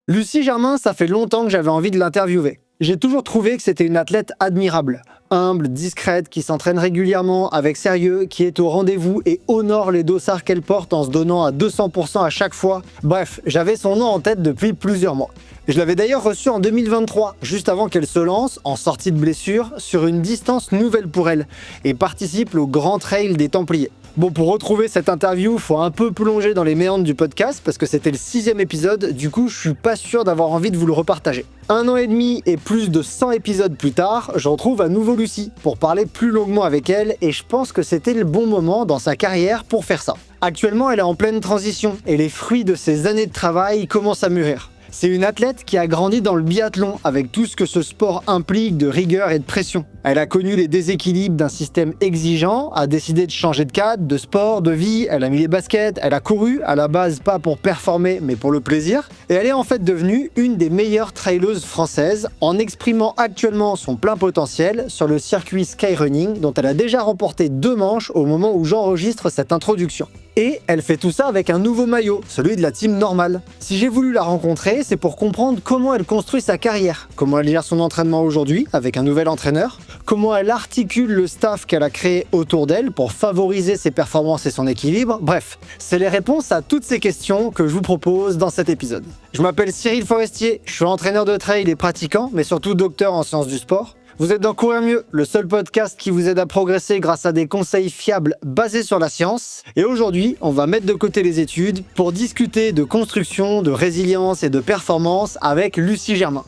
Lucie Germain, ça fait longtemps que j'avais envie de l'interviewer. J'ai toujours trouvé que c'était une athlète admirable, humble, discrète, qui s'entraîne régulièrement, avec sérieux, qui est au rendez-vous et honore les dossards qu'elle porte en se donnant à 200% à chaque fois. Bref, j'avais son nom en tête depuis plusieurs mois. Je l'avais d'ailleurs reçue en 2023, juste avant qu'elle se lance, en sortie de blessure, sur une distance nouvelle pour elle, et participe au Grand Trail des Templiers. Bon, pour retrouver cette interview, faut un peu plonger dans les méandres du podcast parce que c'était le 6e épisode, du coup je suis pas sûr d'avoir envie de vous le repartager. 1 an et demi et plus de 100 épisodes plus tard, je retrouve à nouveau Lucie pour parler plus longuement avec elle et je pense que c'était le bon moment dans sa carrière pour faire ça. Actuellement, elle est en pleine transition et les fruits de ses années de travail commencent à mûrir. C'est une athlète qui a grandi dans le biathlon avec tout ce que ce sport implique de rigueur et de pression. Elle a connu les déséquilibres d'un système exigeant, a décidé de changer de cadre, de sport, de vie, elle a mis les baskets, elle a couru, à la base pas pour performer mais pour le plaisir, et elle est en fait devenue une des meilleures traileuses françaises en exprimant actuellement son plein potentiel sur le circuit Skyrunning dont elle a déjà remporté 2 manches au moment où j'enregistre cette introduction. Et elle fait tout ça avec un nouveau maillot, celui de la team normale. Si j'ai voulu la rencontrer, c'est pour comprendre comment elle construit sa carrière, comment elle gère son entraînement aujourd'hui avec un nouvel entraîneur, comment elle articule le staff qu'elle a créé autour d'elle pour favoriser ses performances et son équilibre. Bref, c'est les réponses à toutes ces questions que je vous propose dans cet épisode. Je m'appelle Cyril Forestier, je suis entraîneur de trail et pratiquant, mais surtout docteur en sciences du sport. Vous êtes dans Courir Mieux, le seul podcast qui vous aide à progresser grâce à des conseils fiables basés sur la science. Et aujourd'hui, on va mettre de côté les études pour discuter de construction, de résilience et de performance avec Lucie Germain.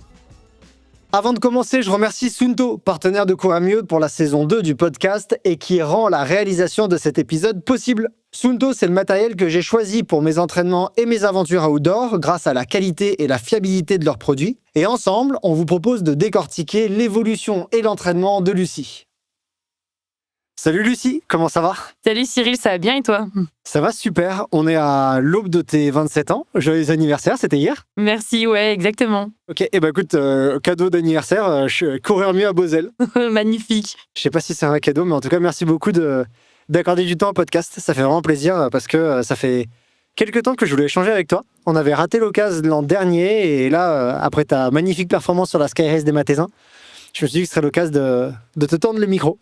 Avant de commencer, je remercie Suunto, partenaire de Courir Mieux pour la saison 2 du podcast et qui rend la réalisation de cet épisode possible. Suunto, c'est le matériel que j'ai choisi pour mes entraînements et mes aventures outdoor grâce à la qualité et la fiabilité de leurs produits. Et ensemble, on vous propose de décortiquer l'évolution et l'entraînement de Lucie. Salut Lucie, comment ça va ? Salut Cyril, ça va bien et toi ? Ça va super, on est à l'aube de tes 27 ans. Joyeux anniversaire, c'était hier ? Merci, ouais, exactement. Ok, et écoute, cadeau d'anniversaire, Courir Mieux à Beauzelle. Magnifique. Je sais pas si c'est un cadeau, mais en tout cas, merci beaucoup d'accorder du temps au podcast. Ça fait vraiment plaisir parce que ça fait quelques temps que je voulais échanger avec toi. On avait raté l'occasion l'an dernier et là, après ta magnifique performance sur la Sky Race des Mathésins, je me suis dit que ce serait l'occasion de te tendre le micro.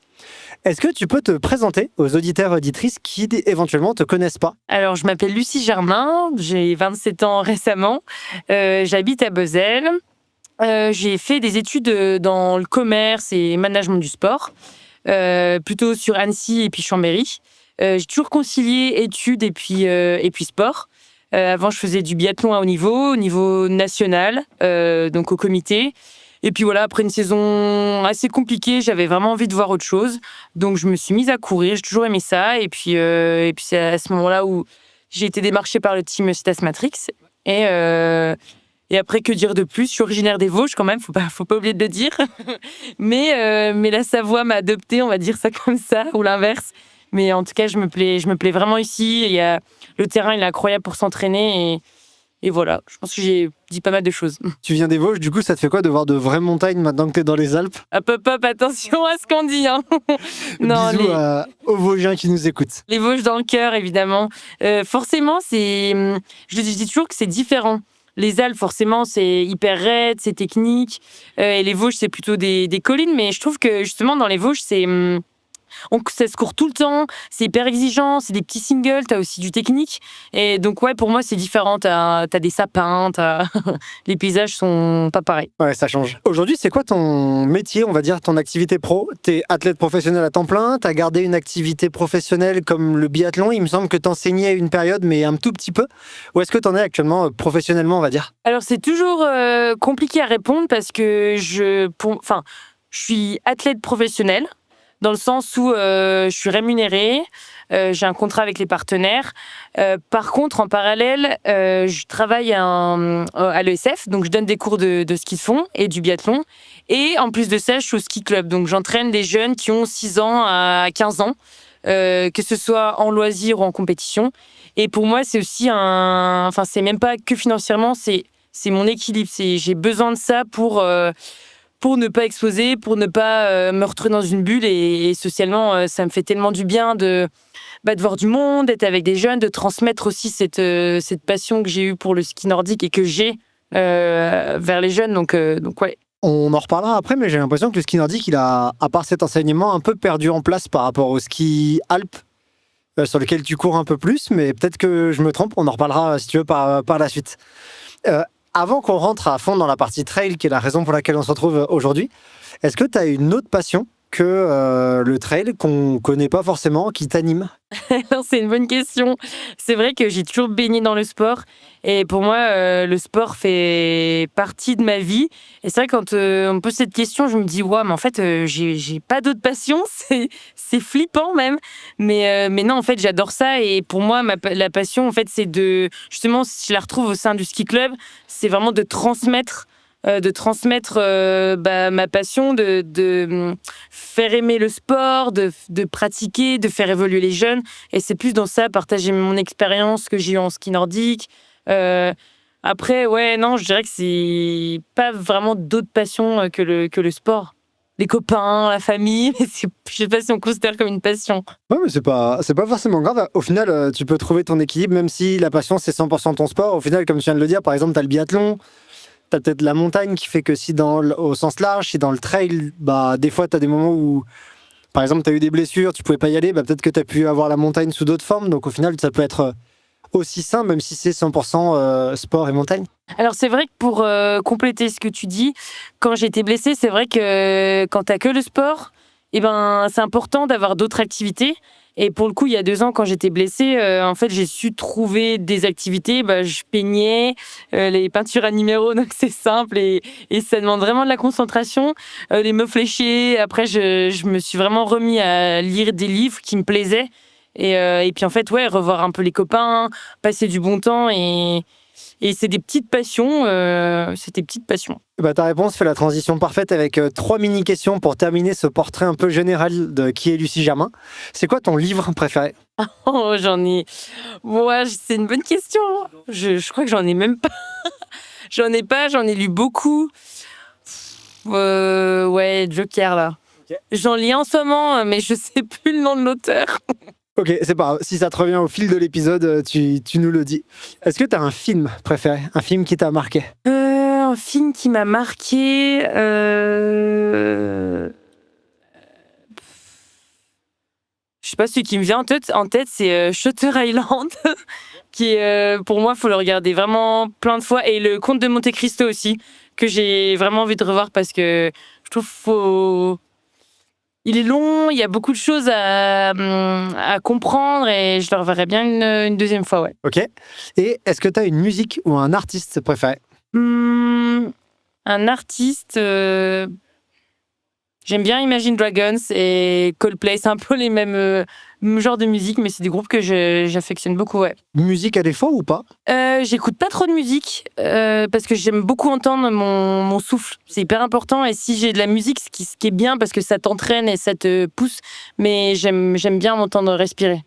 Est-ce que tu peux te présenter aux auditeurs et auditrices qui éventuellement te connaissent pas ? Alors, je m'appelle Lucie Germain, j'ai 27 ans récemment, j'habite à Beauzelle. J'ai fait des études dans le commerce et management du sport, plutôt sur Annecy et puis Chambéry. J'ai toujours concilié études et puis sport. Avant, je faisais du biathlon à haut niveau national, donc au comité. Et puis voilà, après une saison assez compliquée, j'avais vraiment envie de voir autre chose. Donc je me suis mise à courir, j'ai toujours aimé ça. Et puis c'est à ce moment-là où j'ai été démarchée par le team Citas Matrix. Et après, que dire de plus ? Je suis originaire des Vosges quand même, faut pas oublier de le dire. mais la Savoie m'a adoptée, on va dire ça comme ça, ou l'inverse. Mais en tout cas, je me plais vraiment ici. Le terrain, il est incroyable pour s'entraîner. Et voilà, je pense que j'ai dit pas mal de choses. Tu viens des Vosges, du coup, ça te fait quoi de voir de vraies montagnes maintenant que tu es dans les Alpes ? Hop, attention à ce qu'on dit. Hein. Bisous aux Vosgiens qui nous écoutent. Les Vosges dans le cœur, évidemment. Forcément, je dis toujours que c'est différent. Les Alpes, forcément, c'est hyper raide, c'est technique. Et les Vosges, c'est plutôt des collines. Mais je trouve que, justement, dans les Vosges, ça se court tout le temps, c'est hyper exigeant, c'est des petits singles, t'as aussi du technique. Et donc, ouais, pour moi, c'est différent. T'as des sapins, les paysages sont pas pareils. Ouais, ça change. Aujourd'hui, c'est quoi ton métier, on va dire, ton activité pro ? T'es athlète professionnel à temps plein, t'as gardé une activité professionnelle comme le biathlon. Il me semble que t'enseignais une période, mais un tout petit peu. Où est-ce que t'en es actuellement, professionnellement, on va dire ? Alors, c'est toujours compliqué à répondre parce que je suis athlète professionnel. Dans le sens où je suis rémunérée, j'ai un contrat avec les partenaires. Par contre, en parallèle, je travaille à l'ESF, donc je donne des cours de ski de fond et du biathlon. Et en plus de ça, je suis au ski club, donc j'entraîne des jeunes qui ont 6 ans à 15 ans, que ce soit en loisir ou en compétition. Et pour moi, c'est aussi c'est même pas que financièrement, c'est mon équilibre. J'ai besoin de ça pour ne pas exploser, pour ne pas me retrouver dans une bulle. Et socialement, ça me fait tellement du bien de voir du monde, d'être avec des jeunes, de transmettre aussi cette passion que j'ai eue pour le ski nordique et que j'ai vers les jeunes. Donc ouais. On en reparlera après, mais j'ai l'impression que le ski nordique, il a, à part cet enseignement, un peu perdu en place par rapport au ski alpe, sur lequel tu cours un peu plus, mais peut-être que je me trompe, on en reparlera si tu veux par la suite. Avant qu'on rentre à fond dans la partie trail, qui est la raison pour laquelle on se retrouve aujourd'hui, est-ce que tu as une autre passion que le trail qu'on connaît pas forcément, qui t'anime? Non, c'est une bonne question. C'est vrai que j'ai toujours baigné dans le sport et pour moi, le sport fait partie de ma vie. Et c'est vrai quand on me pose cette question, je me dis ouais, mais en fait, j'ai pas d'autres passions. C'est flippant même. Mais non, en fait, j'adore ça et pour moi, la passion, en fait, c'est de justement, si je la retrouve au sein du ski club, c'est vraiment de transmettre ma passion, de faire aimer le sport, de pratiquer, de faire évoluer les jeunes. Et c'est plus dans ça, partager mon expérience que j'ai eue en ski nordique. Après, ouais, non, je dirais que c'est pas vraiment d'autres passions que le sport. Les copains, la famille, mais je sais pas si on considère comme une passion. Ouais, mais c'est pas forcément grave. Au final, tu peux trouver ton équilibre, même si la passion, c'est 100% ton sport. Au final, comme tu viens de le dire, par exemple, tu as le biathlon. T'as peut-être la montagne qui fait que si au sens large, si dans le trail, bah, des fois, t'as des moments où, par exemple, t'as eu des blessures, tu pouvais pas y aller, bah, peut-être que t'as pu avoir la montagne sous d'autres formes. Donc, au final, ça peut être aussi sain, même si c'est 100% sport et montagne. Alors c'est vrai que pour compléter ce que tu dis, quand j'ai été blessée, c'est vrai que quand t'as que le sport, eh ben, c'est important d'avoir d'autres activités. Et pour le coup, il y a 2 ans, quand j'étais blessée, en fait, j'ai su trouver des activités. Bah, je peignais les peintures à numéros, donc c'est simple et ça demande vraiment de la concentration. Les mots fléchés. Après, je me suis vraiment remis à lire des livres qui me plaisaient. Et puis en fait, ouais, revoir un peu les copains, passer du bon temps et c'est des petites passions. C'est des petites passions. Bah, ta réponse fait la transition parfaite avec 3 mini-questions pour terminer ce portrait un peu général de qui est Lucie Germain. C'est quoi ton livre préféré? Oh, j'en ai. Ouais, c'est une bonne question. Je crois que j'en ai même pas. J'en ai lu beaucoup. Ouais, Joker là. Ok. J'en lis en ce moment, mais je sais plus le nom de l'auteur. Ok, c'est pas grave. Si ça te revient au fil de l'épisode, tu nous le dis. Est-ce que tu as un film préféré? Un film qui t'a marqué? Un film qui m'a marqué. Je sais pas, celui qui me vient en tête, c'est Shutter Island, qui est, pour moi, faut le regarder vraiment plein de fois. Et le Comte de Monte Cristo aussi, que j'ai vraiment envie de revoir parce que je trouve il est long, il y a beaucoup de choses à comprendre et je le reverrai bien une deuxième fois, ouais. Ok. Et est-ce que tu as une musique ou un artiste préféré? Un artiste. J'aime bien Imagine Dragons et Coldplay. C'est un peu les mêmes genres de musique, mais c'est des groupes que j'affectionne beaucoup, ouais. Musique à défaut ou pas? J'écoute pas trop de musique parce que j'aime beaucoup entendre mon souffle. C'est hyper important. Et si j'ai de la musique, ce qui est bien parce que ça t'entraîne et ça te pousse, mais j'aime bien m'entendre respirer.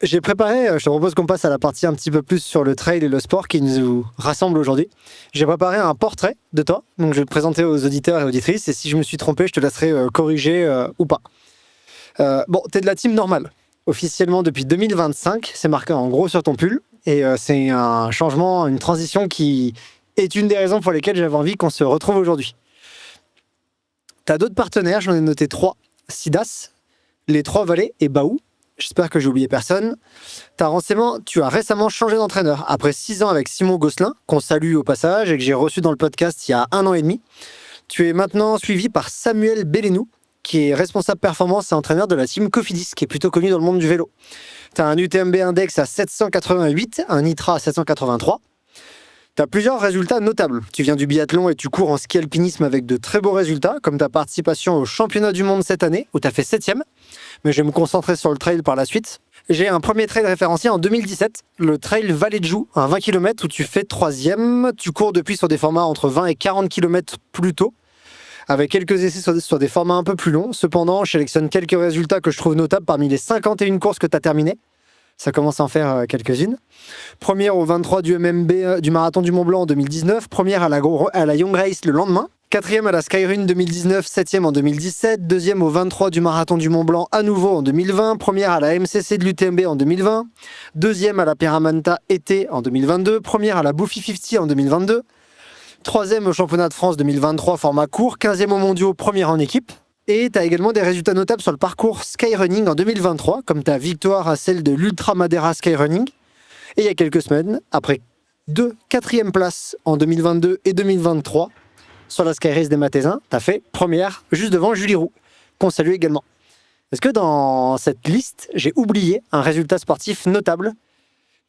J'ai préparé, je te propose qu'on passe à la partie un petit peu plus sur le trail et le sport qui nous rassemble aujourd'hui. J'ai préparé un portrait de toi, donc je vais le présenter aux auditeurs et auditrices, et si je me suis trompé, je te laisserai corriger ou pas. Bon, t'es de la team normale. Officiellement depuis 2025, c'est marqué en gros sur ton pull, et c'est un changement, une transition qui est une des raisons pour lesquelles j'avais envie qu'on se retrouve aujourd'hui. T'as d'autres partenaires, j'en ai noté 3, Sidas, les 3 Vallées et Baou. J'espère que j'ai oublié personne. Tu as récemment changé d'entraîneur. Après 6 ans avec Simon Gosselin, qu'on salue au passage et que j'ai reçu dans le podcast il y a 1 an et demi. Tu es maintenant suivi par Samuel Bellenou, qui est responsable performance et entraîneur de la team Cofidis, qui est plutôt connu dans le monde du vélo. Tu as un UTMB index à 788, un ITRA à 783. Tu as plusieurs résultats notables. Tu viens du biathlon et tu cours en ski alpinisme avec de très beaux résultats, comme ta participation au championnat du monde cette année, où tu as fait 7e. Mais je vais me concentrer sur le trail par la suite. J'ai un premier trail référencié en 2017, le trail Vallée de Joux, un 20 km où tu fais 3e. Tu cours depuis sur des formats entre 20 et 40 km plus tôt, avec quelques essais sur des formats un peu plus longs. Cependant, je sélectionne quelques résultats que je trouve notables parmi les 51 courses que tu as terminées. Ça commence à en faire quelques-unes. Première au 23 du MMB du Marathon du Mont-Blanc en 2019, première à la Young Race le lendemain, 4e à la Skyrun 2019, 7e en 2017, 2e au 23 du Marathon du Mont-Blanc à nouveau en 2020, première à la MCC de l'UTMB en 2020, 2e à la Pyramanta été en 2022, première à la Buffy 50 en 2022, 3e au championnat de France 2023 format court, 15e aux mondiaux, première en équipe. Et tu as également des résultats notables sur le parcours Skyrunning en 2023, comme ta victoire à celle de l'Ultra Madeira Skyrunning. Et il y a quelques semaines, après 2 4e places en 2022 et 2023, sur la Sky Race des Mathésins, tu as fait première juste devant Julie Roux, qu'on salue également. Est-ce que dans cette liste, j'ai oublié un résultat sportif notable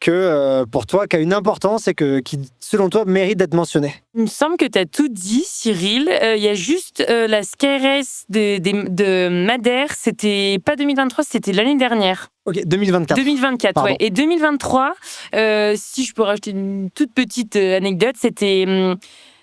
que pour toi, qui a une importance et qui, selon toi, mérite d'être mentionné? Il me semble que tu as tout dit, Cyril. Il y a juste la Sky Race de Madère, c'était pas 2023, c'était l'année dernière. Ok, 2024. 2024, Pardon. ouais. Et 2023, si je peux rajouter une toute petite anecdote, j'ai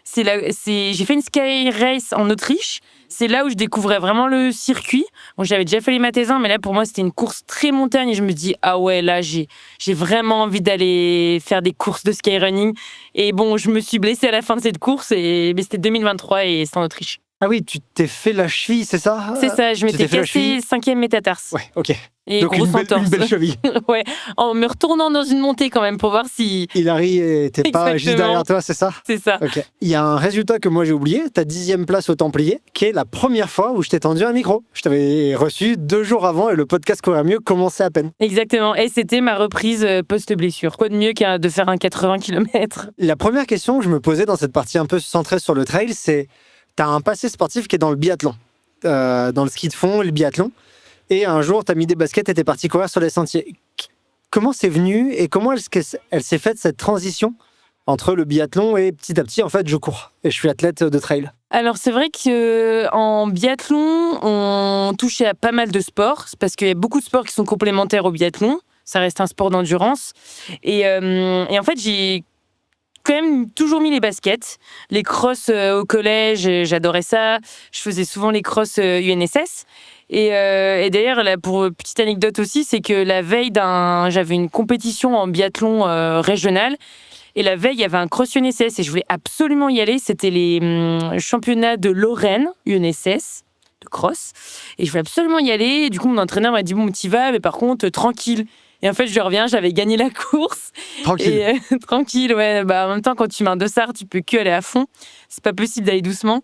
fait une Sky Race en Autriche. C'est là où je découvrais vraiment le circuit. Bon, j'avais déjà fait les Mathésins, mais là, pour moi, c'était une course très montagne. Et je me dis, ah ouais, là, j'ai vraiment envie d'aller faire des courses de skyrunning. Et bon, je me suis blessée à la fin de cette course, mais c'était 2023 et c'est en Autriche. Ah oui, tu t'es fait la cheville, c'est ça? C'est ça, je m'étais cassé 5e métatarse. Ouais, ok. Et donc grosse une belle cheville. Ouais, en me retournant dans une montée quand même pour voir si... Hilary était pas juste derrière toi, c'est ça? C'est ça. Ok. Il y a un résultat que moi j'ai oublié, ta 10e place au Templier, qui est la première fois où je t'ai tendu un micro. Je t'avais reçu 2 jours avant et le podcast Courir Mieux commençait à peine. Exactement, et c'était ma reprise post-blessure. Quoi de mieux qu'un de faire un 80 km? La première question que je me posais dans cette partie un peu centrée sur le trail, c'est... T'as un passé sportif qui est dans le biathlon, dans le ski de fond et le biathlon. Et un jour, t'as mis des baskets et t'es parti courir sur les sentiers. Comment c'est venu et comment elle s'est faite cette transition entre le biathlon et petit à petit, en fait, je cours et je suis athlète de trail? Alors c'est vrai qu'en biathlon, on touchait à pas mal de sports, parce qu'il y a beaucoup de sports qui sont complémentaires au biathlon. Ça reste un sport d'endurance. Et en fait, j'ai quand même toujours mis les baskets. Les crosses au collège, j'adorais ça. Je faisais souvent les crosses UNSS. Et d'ailleurs, là, pour petite anecdote aussi, c'est que la veille j'avais une compétition en biathlon régional. Et la veille, il y avait un cross UNSS et je voulais absolument y aller. C'était les championnats de Lorraine UNSS de cross. Et je voulais absolument y aller. Et du coup, mon entraîneur m'a dit, bon, t'y vas, mais par contre, tranquille. Et en fait, je reviens, j'avais gagné la course. Tranquille. Et, tranquille, ouais. Bah, en même temps, quand tu mets un dossard, tu peux que aller à fond. C'est pas possible d'aller doucement.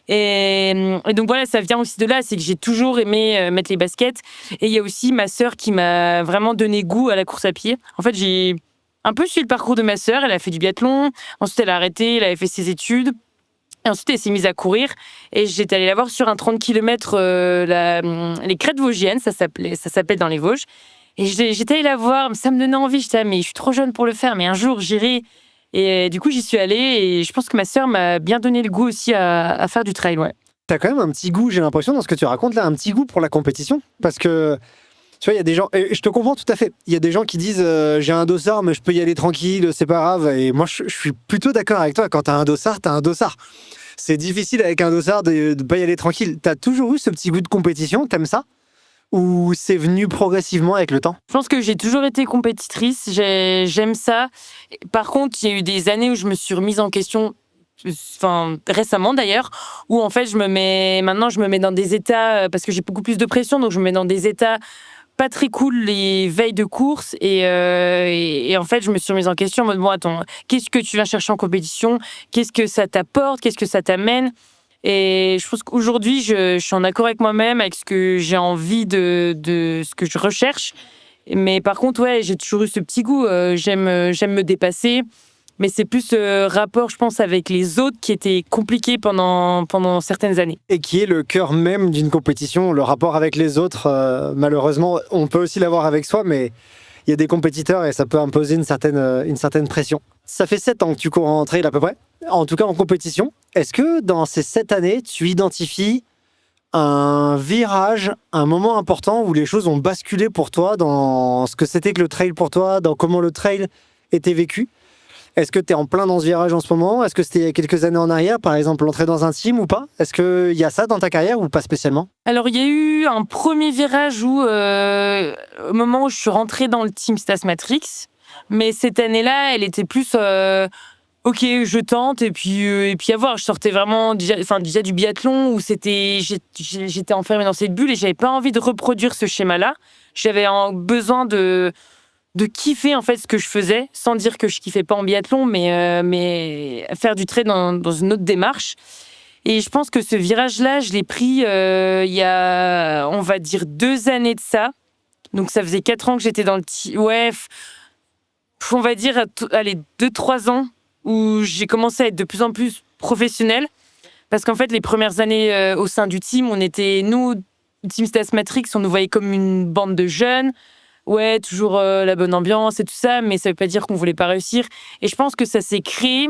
Et donc voilà, ça vient aussi de là. C'est que j'ai toujours aimé mettre les baskets. Et il y a aussi ma sœur qui m'a vraiment donné goût à la course à pied. En fait, j'ai un peu suivi le parcours de ma sœur. Elle a fait du biathlon. Ensuite, elle a arrêté. Elle avait fait ses études. Et ensuite, elle s'est mise à courir. Et j'étais allée la voir sur un 30 km, les Crêtes Vosgiennes, ça s'appelait dans les Vosges. Et j'étais allée la voir, ça me donnait envie. J'étais mais je suis trop jeune pour le faire, mais un jour j'irai. Et du coup, j'y suis allée et je pense que ma sœur m'a bien donné le goût aussi à faire du trail, ouais. T'as quand même un petit goût, j'ai l'impression, dans ce que tu racontes là, un petit goût pour la compétition. Parce que, tu vois, il y a des gens, et je te comprends tout à fait, il y a des gens qui disent j'ai un dossard, mais je peux y aller tranquille, c'est pas grave. Et moi, je suis plutôt d'accord avec toi. Quand t'as un dossard, t'as un dossard. C'est difficile avec un dossard de pas y aller tranquille. T'as toujours eu ce petit goût de compétition, t'aimes ça? Ou c'est venu progressivement avec le temps? Je pense que j'ai toujours été compétitrice, j'aime ça. Par contre, il y a eu des années où je me suis remise en question, enfin récemment d'ailleurs, où en fait maintenant je me mets dans des états, parce que j'ai beaucoup plus de pression, donc je me mets dans des états pas très cool les veilles de course et en fait je me suis remise en question en mode bon attends, qu'est-ce que tu viens chercher en compétition, qu'est-ce que ça t'apporte, qu'est-ce que ça t'amène? Et je pense qu'aujourd'hui, je suis en accord avec moi-même, avec ce que j'ai envie de ce que je recherche. Mais par contre, ouais, j'ai toujours eu ce petit goût. J'aime me dépasser. Mais c'est plus rapport, je pense, avec les autres qui était compliqué pendant certaines années. Et qui est le cœur même d'une compétition, le rapport avec les autres. Malheureusement, on peut aussi l'avoir avec soi, mais il y a des compétiteurs et ça peut imposer une certaine pression. Ça fait 7 ans que tu cours en trail à peu près, en tout cas en compétition. Est-ce que dans ces 7 années, tu identifies un virage, un moment important où les choses ont basculé pour toi dans ce que c'était que le trail pour toi, dans comment le trail était vécu? Est-ce que tu es en plein dans ce virage en ce moment? Est-ce que c'était il y a quelques années en arrière, par exemple, l'entrée dans un team ou pas? Est-ce qu'il y a ça dans ta carrière ou pas spécialement? Alors, il y a eu un premier virage où, au moment où je suis rentrée dans le team Stas Matrix, mais cette année-là, elle était plus... ok, je tente et puis à voir. Je sortais vraiment déjà du biathlon où j'étais enfermée dans cette bulle et j'avais pas envie de reproduire ce schéma-là. J'avais besoin de de kiffer en fait ce que je faisais, sans dire que je kiffais pas en biathlon, mais faire du trail dans une autre démarche. Et je pense que ce virage-là, je l'ai pris il y a, on va dire, 2 années de ça. Donc ça faisait 4 ans que j'étais dans le team. Ouais, on va dire, allez, 2-3 ans où j'ai commencé à être de plus en plus professionnelle. Parce qu'en fait, les premières années au sein du team, nous, Team Stas Matrix, on nous voyait comme une bande de jeunes. Ouais, toujours la bonne ambiance et tout ça, mais ça veut pas dire qu'on voulait pas réussir. Et je pense que ça s'est créé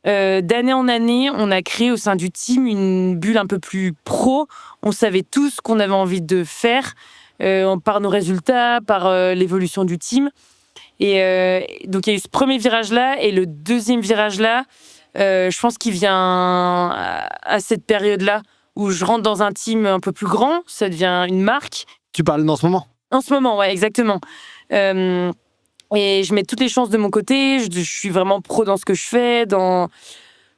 d'année en année. On a créé au sein du team une bulle un peu plus pro. On savait tous ce qu'on avait envie de faire par nos résultats, par l'évolution du team. Et donc, il y a eu ce premier virage-là. Et le deuxième virage-là, je pense qu'il vient à cette période-là où je rentre dans un team un peu plus grand. Ça devient une marque. Tu parles dans ce moment? En ce moment, ouais, exactement. Et je mets toutes les chances de mon côté. Je suis vraiment pro dans ce que je fais.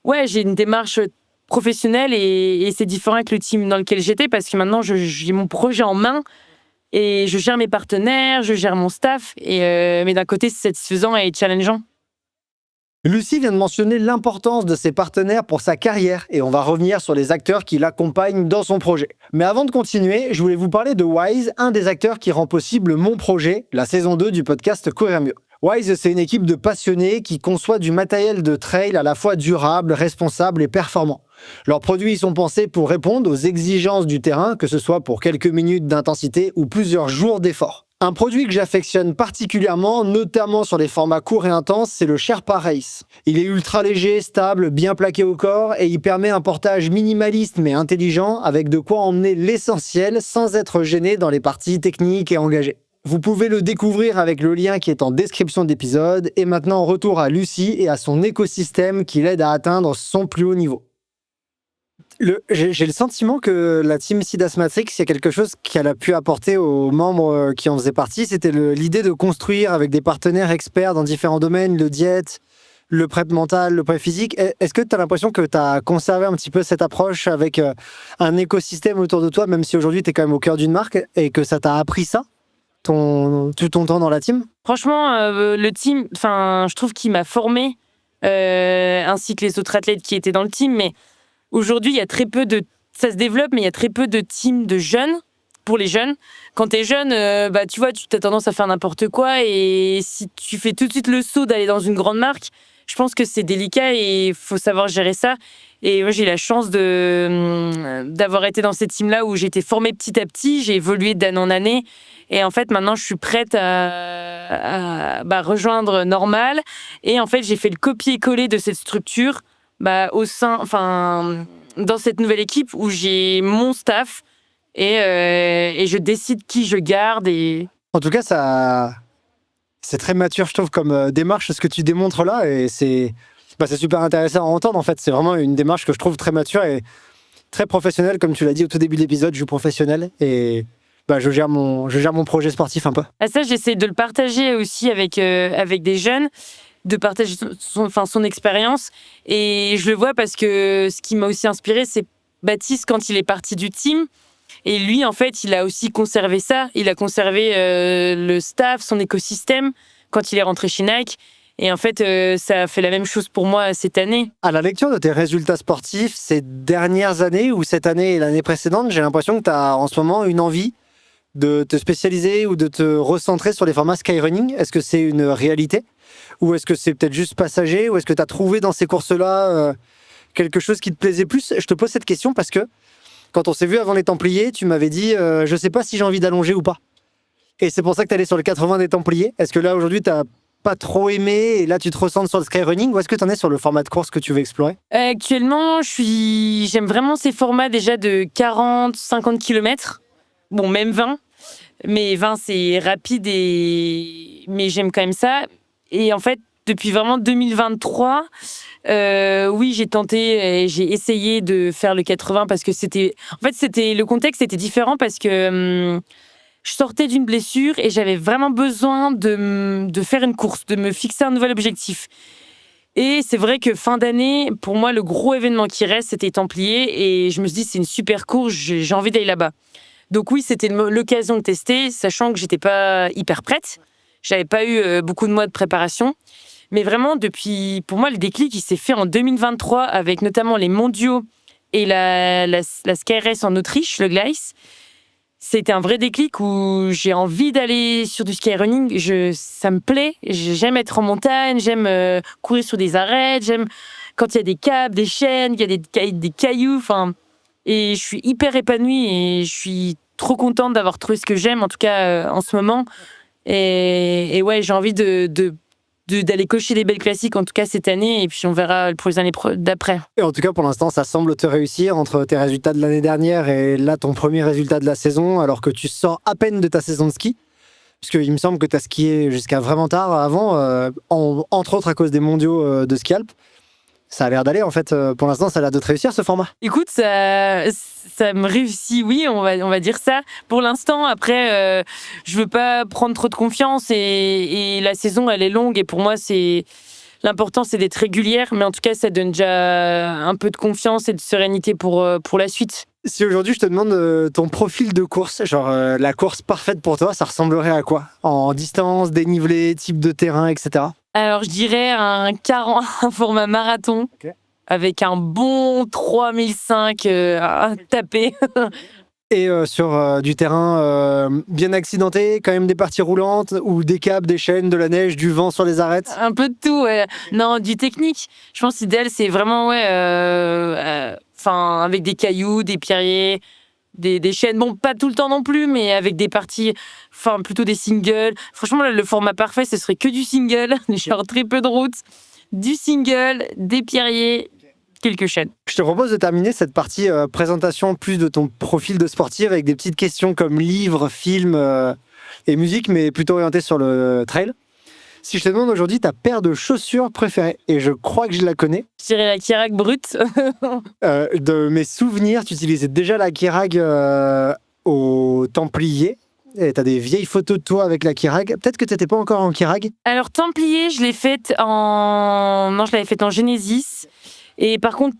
Ouais, j'ai une démarche professionnelle et c'est différent avec le team dans lequel j'étais parce que maintenant, j'ai mon projet en main et je gère mes partenaires, je gère mon staff. Mais d'un côté, c'est satisfaisant et challengeant. Lucie vient de mentionner l'importance de ses partenaires pour sa carrière et on va revenir sur les acteurs qui l'accompagnent dans son projet. Mais avant de continuer, je voulais vous parler de Wise, un des acteurs qui rend possible mon projet, la saison 2 du podcast Courir mieux. Wise, c'est une équipe de passionnés qui conçoit du matériel de trail à la fois durable, responsable et performant. Leurs produits sont pensés pour répondre aux exigences du terrain, que ce soit pour quelques minutes d'intensité ou plusieurs jours d'effort. Un produit que j'affectionne particulièrement, notamment sur les formats courts et intenses, c'est le Sherpa Race. Il est ultra léger, stable, bien plaqué au corps et il permet un portage minimaliste mais intelligent avec de quoi emmener l'essentiel sans être gêné dans les parties techniques et engagées. Vous pouvez le découvrir avec le lien qui est en description d'épisode et maintenant retour à Lucie et à son écosystème qui l'aide à atteindre son plus haut niveau. J'ai le sentiment que la team Stas Matrix, il y a quelque chose qu'elle a pu apporter aux membres qui en faisaient partie. C'était l'idée de construire avec des partenaires experts dans différents domaines, le diète, le prep mental, le prep physique. Est-ce que tu as l'impression que tu as conservé un petit peu cette approche avec un écosystème autour de toi, même si aujourd'hui tu es quand même au cœur d'une marque et que ça t'a appris ça, tout ton temps dans la team? Franchement, le team, je trouve qu'il m'a formé, ainsi que les autres athlètes qui étaient dans le team, mais aujourd'hui, il y a très peu ça se développe, mais il y a très peu de teams de jeunes, pour les jeunes. Quand t'es jeune, tu vois, tu as tendance à faire n'importe quoi, et si tu fais tout de suite le saut d'aller dans une grande marque, je pense que c'est délicat et il faut savoir gérer ça. Et moi, j'ai la chance d'avoir été dans ces teams-là où j'ai été formée petit à petit, j'ai évolué d'année en année, et en fait, maintenant, je suis prête à rejoindre Normal. Et en fait, j'ai fait le copier-coller de cette structure dans cette nouvelle équipe où j'ai mon staff et je décide qui je garde. En tout cas, c'est très mature, je trouve, comme démarche, ce que tu démontres là, et c'est super intéressant à entendre. En fait, c'est vraiment une démarche que je trouve très mature et très professionnelle, comme tu l'as dit au tout début de l'épisode. Je suis professionnel et je gère mon projet sportif un peu. À ça, j'essaie de le partager aussi avec des jeunes, de partager son expérience. Et je le vois parce que ce qui m'a aussi inspiré, c'est Baptiste quand il est parti du team. Et lui, en fait, il a aussi conservé ça. Il a conservé le staff, son écosystème quand il est rentré chez Nike. Et en fait, ça a fait la même chose pour moi cette année. À la lecture de tes résultats sportifs ces dernières années ou cette année et l'année précédente, j'ai l'impression que tu as en ce moment une envie de te spécialiser ou de te recentrer sur les formats skyrunning. Est-ce que c'est une réalité? Ou est-ce que c'est peut-être juste passager? Ou est-ce que tu as trouvé dans ces courses-là quelque chose qui te plaisait plus? Je te pose cette question parce que quand on s'est vu avant les Templiers, tu m'avais dit je sais pas si j'ai envie d'allonger ou pas. Et c'est pour ça que tu allais sur le 80 des Templiers. Est-ce que là, aujourd'hui, tu n'as pas trop aimé et là, tu te recentres sur le skyrunning? Ou est-ce que tu en es sur le format de course que tu veux explorer? Actuellement, j'aime vraiment ces formats déjà de 40, 50 km. Bon, même 20. Mais 20, c'est rapide, mais j'aime quand même ça. Et en fait, depuis vraiment 2023, oui, j'ai tenté et j'ai essayé de faire le 80 parce que le contexte était différent parce que je sortais d'une blessure et j'avais vraiment besoin de faire une course, de me fixer un nouvel objectif. Et c'est vrai que fin d'année, pour moi, le gros événement qui reste, c'était Templiers. Et je me suis dit, c'est une super course, j'ai envie d'aller là-bas. Donc oui, c'était l'occasion de tester, sachant que j'étais pas hyper prête. J'avais pas eu beaucoup de mois de préparation. Mais vraiment, pour moi, le déclic, il s'est fait en 2023 avec notamment les mondiaux et la Sky Race en Autriche, le Gleis. C'était un vrai déclic où j'ai envie d'aller sur du skyrunning. Ça me plaît. J'aime être en montagne, j'aime courir sur des arêtes, j'aime quand il y a des câbles, des chaînes, il y a des cailloux. Et je suis hyper épanouie et je suis trop contente d'avoir trouvé ce que j'aime, en tout cas en ce moment. Et ouais, j'ai envie d'aller cocher des belles classiques, en tout cas cette année, et puis on verra pour les années d'après. Et en tout cas, pour l'instant, ça semble te réussir entre tes résultats de l'année dernière et là, ton premier résultat de la saison, alors que tu sors à peine de ta saison de ski. Puisqu'il me semble que tu as skié jusqu'à vraiment tard avant, entre autres à cause des mondiaux de ski alp. Ça a l'air d'aller, en fait. Pour l'instant, ça a l'air de te réussir, ce format. Écoute, ça me réussit, oui, on va dire ça. Pour l'instant, après, je veux pas prendre trop de confiance et la saison, elle est longue. Et pour moi, l'important, c'est d'être régulière. Mais en tout cas, ça donne déjà un peu de confiance et de sérénité pour la suite. Si aujourd'hui, je te demande ton profil de course, genre la course parfaite pour toi, ça ressemblerait à quoi? En distance, dénivelé, type de terrain, etc. Alors, je dirais un format marathon, avec un bon 3005 à taper. Et sur du terrain bien accidenté, quand même des parties roulantes, ou des câbles, des chaînes, de la neige, du vent sur les arêtes? Un peu de tout, ouais. Non, du technique. Je pense que l'idéal, c'est vraiment, avec des cailloux, des pierriers, des chaînes. Bon, pas tout le temps non plus, mais avec des parties, plutôt des singles. Franchement, là, le format parfait, ce serait que du single, genre très peu de routes, du single, des pierriers, quelques chaînes. Je te propose de terminer cette partie présentation plus de ton profil de sportif avec des petites questions comme livres, films et musique, mais plutôt orientées sur le trail. Si je te demande aujourd'hui ta paire de chaussures préférée, et je crois que je la connais. Je dirais la Keirag brute. De mes souvenirs, tu utilisais déjà la Keirag au Templier. Et t'as des vieilles photos de toi avec la Keirag. Peut-être que t'étais pas encore en Keirag. Alors, Templier, je l'ai faite Non, je l'avais faite en Genesis. Et par contre,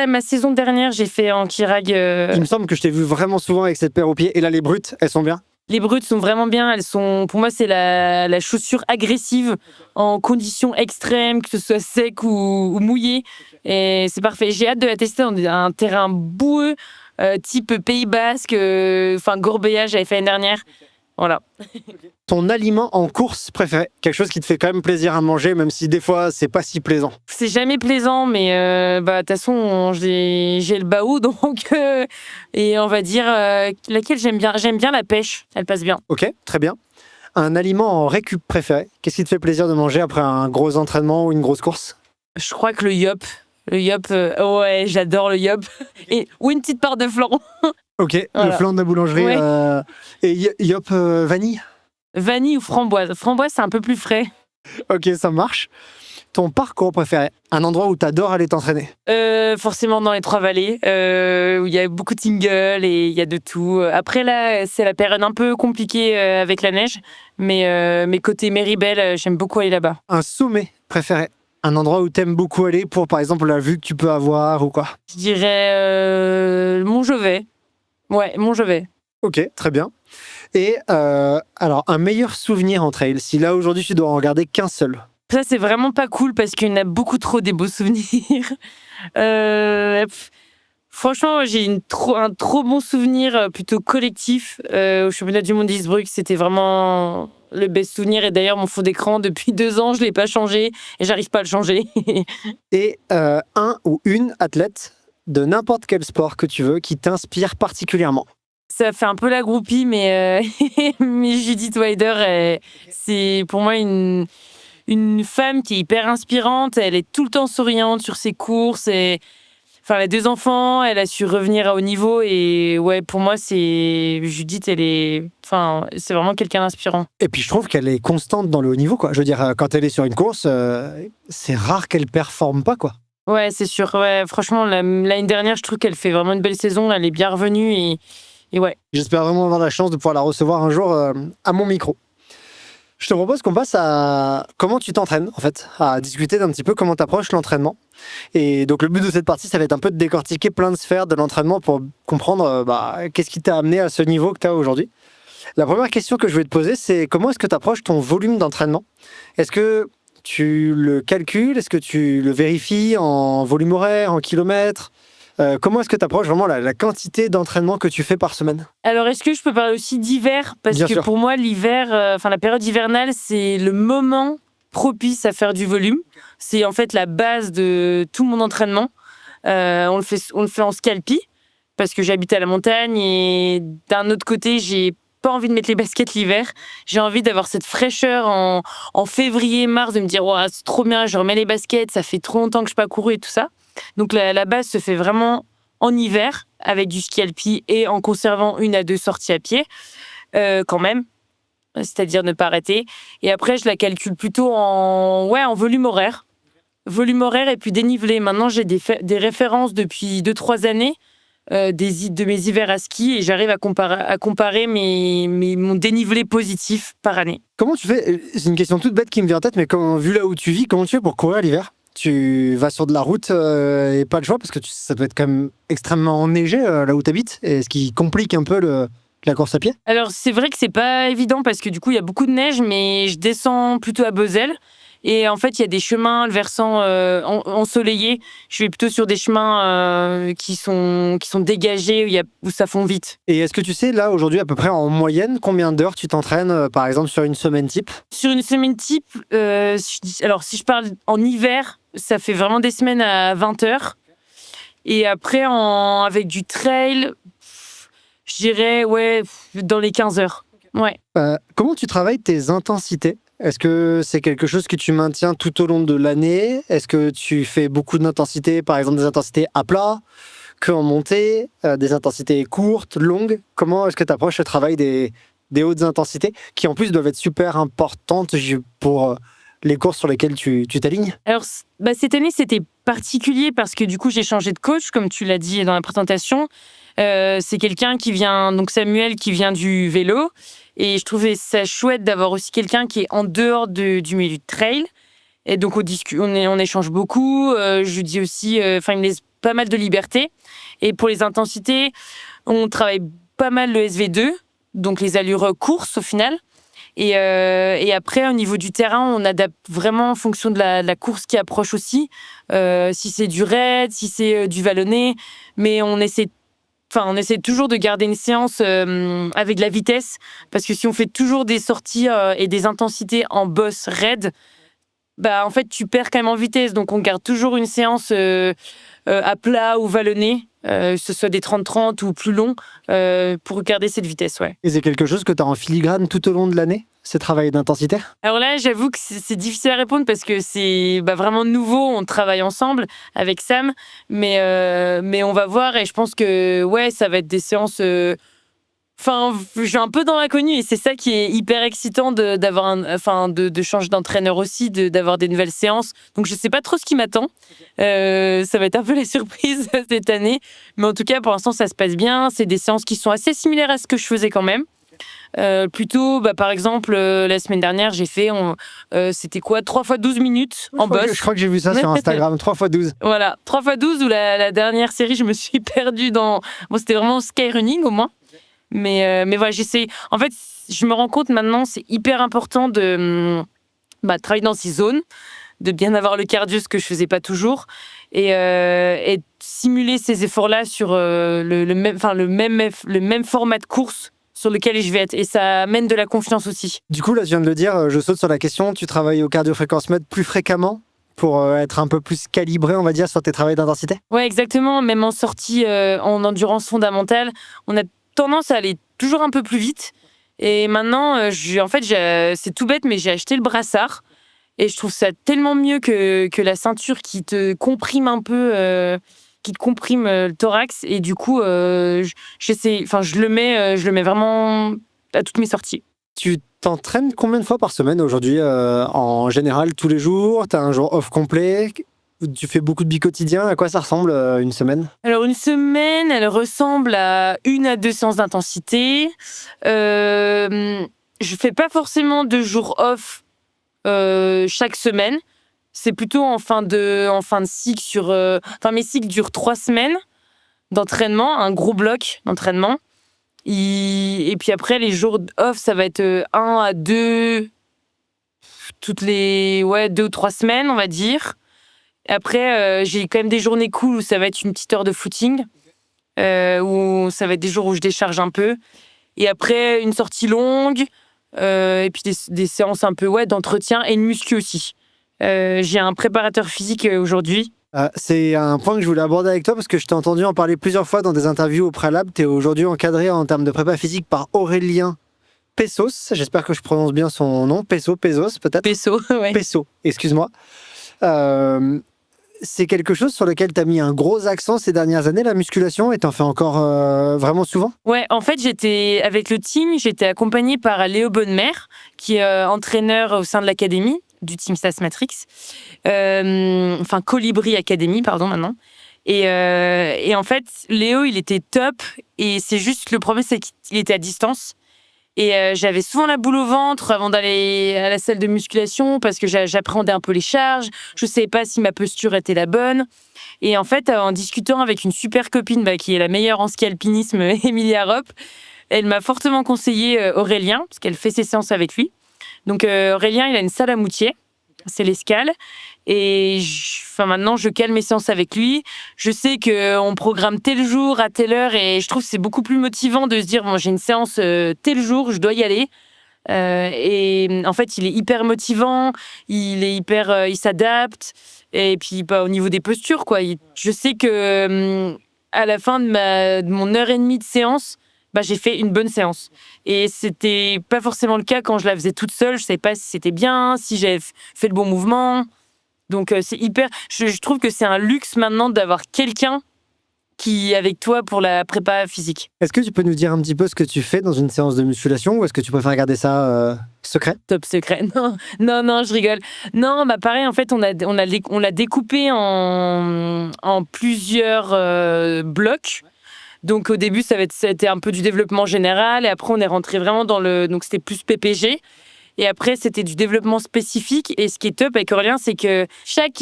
ma saison dernière, j'ai fait en Keirag. Il me semble que je t'ai vu vraiment souvent avec cette paire au pied. Et là, les brutes, elles sont bien? Les brutes sont vraiment bien. Pour moi, c'est la chaussure agressive en conditions extrêmes, que ce soit sec ou mouillé. Et c'est parfait. J'ai hâte de la tester dans un terrain boueux, type Pays Basque, Gorbea, j'avais fait l'année dernière. Voilà. Ton aliment en course préféré? Quelque chose qui te fait quand même plaisir à manger, même si des fois, c'est pas si plaisant. C'est jamais plaisant, mais de toute façon, j'ai le baou, donc... et on va dire laquelle j'aime bien. J'aime bien la pêche, elle passe bien. Ok, très bien. Un aliment en récup préféré? Qu'est-ce qui te fait plaisir de manger après un gros entraînement ou une grosse course? Je crois que le yop. Le yop, ouais, j'adore le yop. Ou une petite part de flan. Ok, voilà. Le flan de la boulangerie. Ouais. Et yop vanille? Vanille ou framboise. Framboise, c'est un peu plus frais. Ok, ça marche. Ton parcours préféré? Un endroit où t'adores aller t'entraîner? Forcément dans les Trois-Vallées, où il y a beaucoup de singles et il y a de tout. Après, là, c'est la période un peu compliquée avec la neige. Mais côté Méribel, j'aime beaucoup aller là-bas. Un sommet préféré? Un endroit où t'aimes beaucoup aller pour, par exemple, la vue que tu peux avoir ou quoi? Je dirais Montjovet. Ouais, Montjovet. Ok, très bien. Et alors, un meilleur souvenir en trail, si là, aujourd'hui, tu dois en regarder qu'un seul? Ça, c'est vraiment pas cool parce qu'il y en a beaucoup trop des beaux souvenirs. Franchement, j'ai un trop bon souvenir plutôt collectif au championnat du monde d'Innsbruck. C'était vraiment le best souvenir. Et d'ailleurs, mon fond d'écran, depuis 2 ans, je l'ai pas changé et j'arrive pas à le changer. Et un ou une athlète de n'importe quel sport que tu veux qui t'inspire particulièrement? Ça fait un peu la groupie, mais Judith Wider, c'est pour moi une femme qui est hyper inspirante. Elle est tout le temps souriante sur ses courses. Elle a 2 enfants, elle a su revenir à haut niveau. Et ouais, pour moi, Judith, c'est vraiment quelqu'un d'inspirant. Et puis je trouve qu'elle est constante dans le haut niveau, quoi. Je veux dire, quand elle est sur une course, c'est rare qu'elle performe pas, quoi. Ouais, c'est sûr. Ouais, franchement, l'année dernière, je trouve qu'elle fait vraiment une belle saison. Elle est bien revenue et ouais. J'espère vraiment avoir la chance de pouvoir la recevoir un jour à mon micro. Je te propose qu'on passe à comment tu t'entraînes, en fait, à discuter d'un petit peu comment tu approches l'entraînement. Et donc, le but de cette partie, ça va être un peu de décortiquer plein de sphères de l'entraînement pour comprendre qu'est-ce qui t'a amené à ce niveau que tu as aujourd'hui. La première question que je vais te poser, c'est comment est-ce que tu approches ton volume d'entraînement? Est-ce que tu le calcules? Est-ce que tu le vérifies en volume horaire, en kilomètres? Comment est-ce que tu approches vraiment la quantité d'entraînement que tu fais par semaine? Alors, est-ce que je peux parler aussi d'hiver? Parce Bien que sûr. pour moi, l'hiver, la période hivernale, c'est le moment propice à faire du volume. C'est en fait la base de tout mon entraînement. On le fait en scalpi parce que j'habite à la montagne et d'un autre côté, j'ai pas envie de mettre les baskets l'hiver. J'ai envie d'avoir cette fraîcheur en février, mars, de me dire ouah, c'est trop bien, je remets les baskets, ça fait trop longtemps que je n'ai pas couru et tout ça. Donc la base se fait vraiment en hiver avec du ski alpi et en conservant 1 à 2 sorties à pied quand même, c'est-à-dire ne pas arrêter. Et après, je la calcule plutôt en volume horaire. Volume horaire et puis dénivelé. Maintenant, j'ai des références depuis 2-3 années de mes hivers à ski et j'arrive à comparer mon dénivelé positif par année. Comment tu fais? C'est une question toute bête qui me vient en tête, mais vu là où tu vis, comment tu fais pour courir l'hiver? Tu vas sur de la route et pas le choix parce que ça doit être quand même extrêmement enneigé là où tu habites, et ce qui complique un peu la course à pied. Alors, c'est vrai que c'est pas évident parce que du coup, il y a beaucoup de neige, mais je descends plutôt à Beuzelle. Et en fait, il y a des chemins, le versant ensoleillé. Je vais plutôt sur des chemins qui sont dégagés, où ça fond vite. Et est-ce que tu sais, là, aujourd'hui, à peu près en moyenne, combien d'heures tu t'entraînes, par exemple, sur une semaine type? Sur une semaine type, si je parle en hiver, ça fait vraiment des semaines à 20 heures. Et après, avec du trail, je dirais, dans les 15 heures. Ouais. Comment tu travailles tes intensités? Est-ce que c'est quelque chose que tu maintiens tout au long de l'année? Est-ce que tu fais beaucoup d'intensités, par exemple des intensités à plat, que en montée, des intensités courtes, longues? Comment est-ce que tu approches le travail des hautes intensités, qui en plus doivent être super importantes pour les courses sur lesquelles tu t'alignes? Alors, cette année, c'était particulier parce que du coup, j'ai changé de coach, comme tu l'as dit dans la présentation. C'est quelqu'un qui vient, donc Samuel, qui vient du vélo. Et je trouvais ça chouette d'avoir aussi quelqu'un qui est en dehors du milieu de trail. Et donc, on échange beaucoup. Je lui dis aussi, il me laisse pas mal de liberté. Et pour les intensités, on travaille pas mal le SV2, donc les allures courses au final. Et après, au niveau du terrain, on adapte vraiment en fonction de la course qui approche aussi. Si c'est du raid, si c'est du vallonné. Mais on essaie toujours de garder une séance avec de la vitesse. Parce que si on fait toujours des sorties et des intensités en boss raid, en fait, tu perds quand même en vitesse. Donc, on garde toujours une séance à plat ou vallonné, que ce soit des 30-30 ou plus longs, pour garder cette vitesse, ouais. Et c'est quelque chose que tu as en filigrane tout au long de l'année, ce travail d'intensité? Alors là, j'avoue que c'est difficile à répondre parce que c'est vraiment nouveau. On travaille ensemble avec Sam, mais on va voir et je pense que ça va être des séances. Je suis un peu dans l'inconnu et c'est ça qui est hyper excitant de changer d'entraîneur aussi, d'avoir des nouvelles séances. Donc je sais pas trop ce qui m'attend. Ça va être un peu la surprise cette année, mais en tout cas pour l'instant ça se passe bien. C'est des séances qui sont assez similaires à ce que je faisais quand même. Plutôt, par exemple, la semaine dernière, j'ai fait, c'était quoi, 3 fois 12 minutes en boss. Je crois que j'ai vu ça sur Instagram, 3 fois 12. Voilà, 3 fois 12, où la dernière série, je me suis perdue dans... Bon, c'était vraiment skyrunning au moins. Mais voilà, j'essaie... En fait, je me rends compte maintenant, c'est hyper important de travailler dans ces zones, de bien avoir le cardio, ce que je faisais pas toujours, et simuler ces efforts-là sur le même format de course sur lequel je vais être. Et ça amène de la confiance aussi. Du coup, là, tu viens de le dire, je saute sur la question, tu travailles au cardio-fréquence-mètre plus fréquemment pour être un peu plus calibré, on va dire, sur tes travaux d'intensité? Ouais, exactement. Même en sortie en endurance fondamentale, on a tendance à aller toujours un peu plus vite. Et maintenant, c'est tout bête, mais j'ai acheté le brassard. Et je trouve ça tellement mieux que la ceinture qui te comprime un peu, qui te comprime le thorax. Et du coup, je le mets vraiment à toutes mes sorties. Tu t'entraînes combien de fois par semaine aujourd'hui? En général, tous les jours? Tu as un jour off complet? Tu fais beaucoup de bi-quotidien? À quoi ça ressemble une semaine? Alors, une semaine, elle ressemble à 1 à 2 séances d'intensité. Je fais pas forcément de jours off chaque semaine. C'est plutôt en fin de cycle mes cycles durent 3 semaines d'entraînement, un gros bloc d'entraînement. Et puis après, les jours off, ça va être 1 à 2, toutes les 2 ou 3 semaines, on va dire. Après, j'ai quand même des journées cool où ça va être une petite heure de footing, où ça va être des jours où je décharge un peu. Et après, une sortie longue, et puis des séances un peu d'entretien et une muscu aussi. J'ai un préparateur physique aujourd'hui. C'est un point que je voulais aborder avec toi parce que je t'ai entendu en parler plusieurs fois dans des interviews au préalable. Tu es aujourd'hui encadré en termes de prépa physique par Aurélien Pessos. J'espère que je prononce bien son nom. Pesos peut-être. Pesso, ouais. Pesso, excuse-moi. C'est quelque chose sur lequel tu as mis un gros accent ces dernières années, la musculation, et t'en fais encore vraiment souvent? Ouais, en fait, avec le team, j'étais accompagnée par Léo Bonnemer, qui est entraîneur au sein de l'académie du Team Stas Matrix. Colibri Academy, pardon, maintenant. Et en fait, Léo, il était top. Et c'est juste, le problème, c'est qu'il était à distance. Et j'avais souvent la boule au ventre avant d'aller à la salle de musculation parce que j'appréhendais un peu les charges. Je ne savais pas si ma posture était la bonne. Et en fait, en discutant avec une super copine qui est la meilleure en ski alpinisme, Emilia Ropp, elle m'a fortement conseillé Aurélien, parce qu'elle fait ses séances avec lui. Donc Aurélien, il a une salle à Moutier, c'est l'Escale. Et maintenant, je cale mes séances avec lui. Je sais qu'on programme tel jour à telle heure et je trouve que c'est beaucoup plus motivant de se dire bon, j'ai une séance tel jour, je dois y aller. Et en fait, il est hyper motivant, il s'adapte. Et puis au niveau des postures, quoi. Je sais que à la fin de mon heure et demie de séance, j'ai fait une bonne séance. Et c'était pas forcément le cas quand je la faisais toute seule. Je savais pas si c'était bien, si j'avais fait le bon mouvement. Donc c'est hyper. Je trouve que c'est un luxe maintenant d'avoir quelqu'un qui est avec toi pour la prépa physique. Est-ce que tu peux nous dire un petit peu ce que tu fais dans une séance de musculation ou est-ce que tu préfères garder ça secret? Top secret. Non, je rigole. Non, pareil, en fait, on l'a découpé en plusieurs blocs. Donc au début, c'était un peu du développement général et après on est rentré vraiment donc c'était plus PPG. Et après, c'était du développement spécifique. Et ce qui est top avec Aurélien, c'est que chaque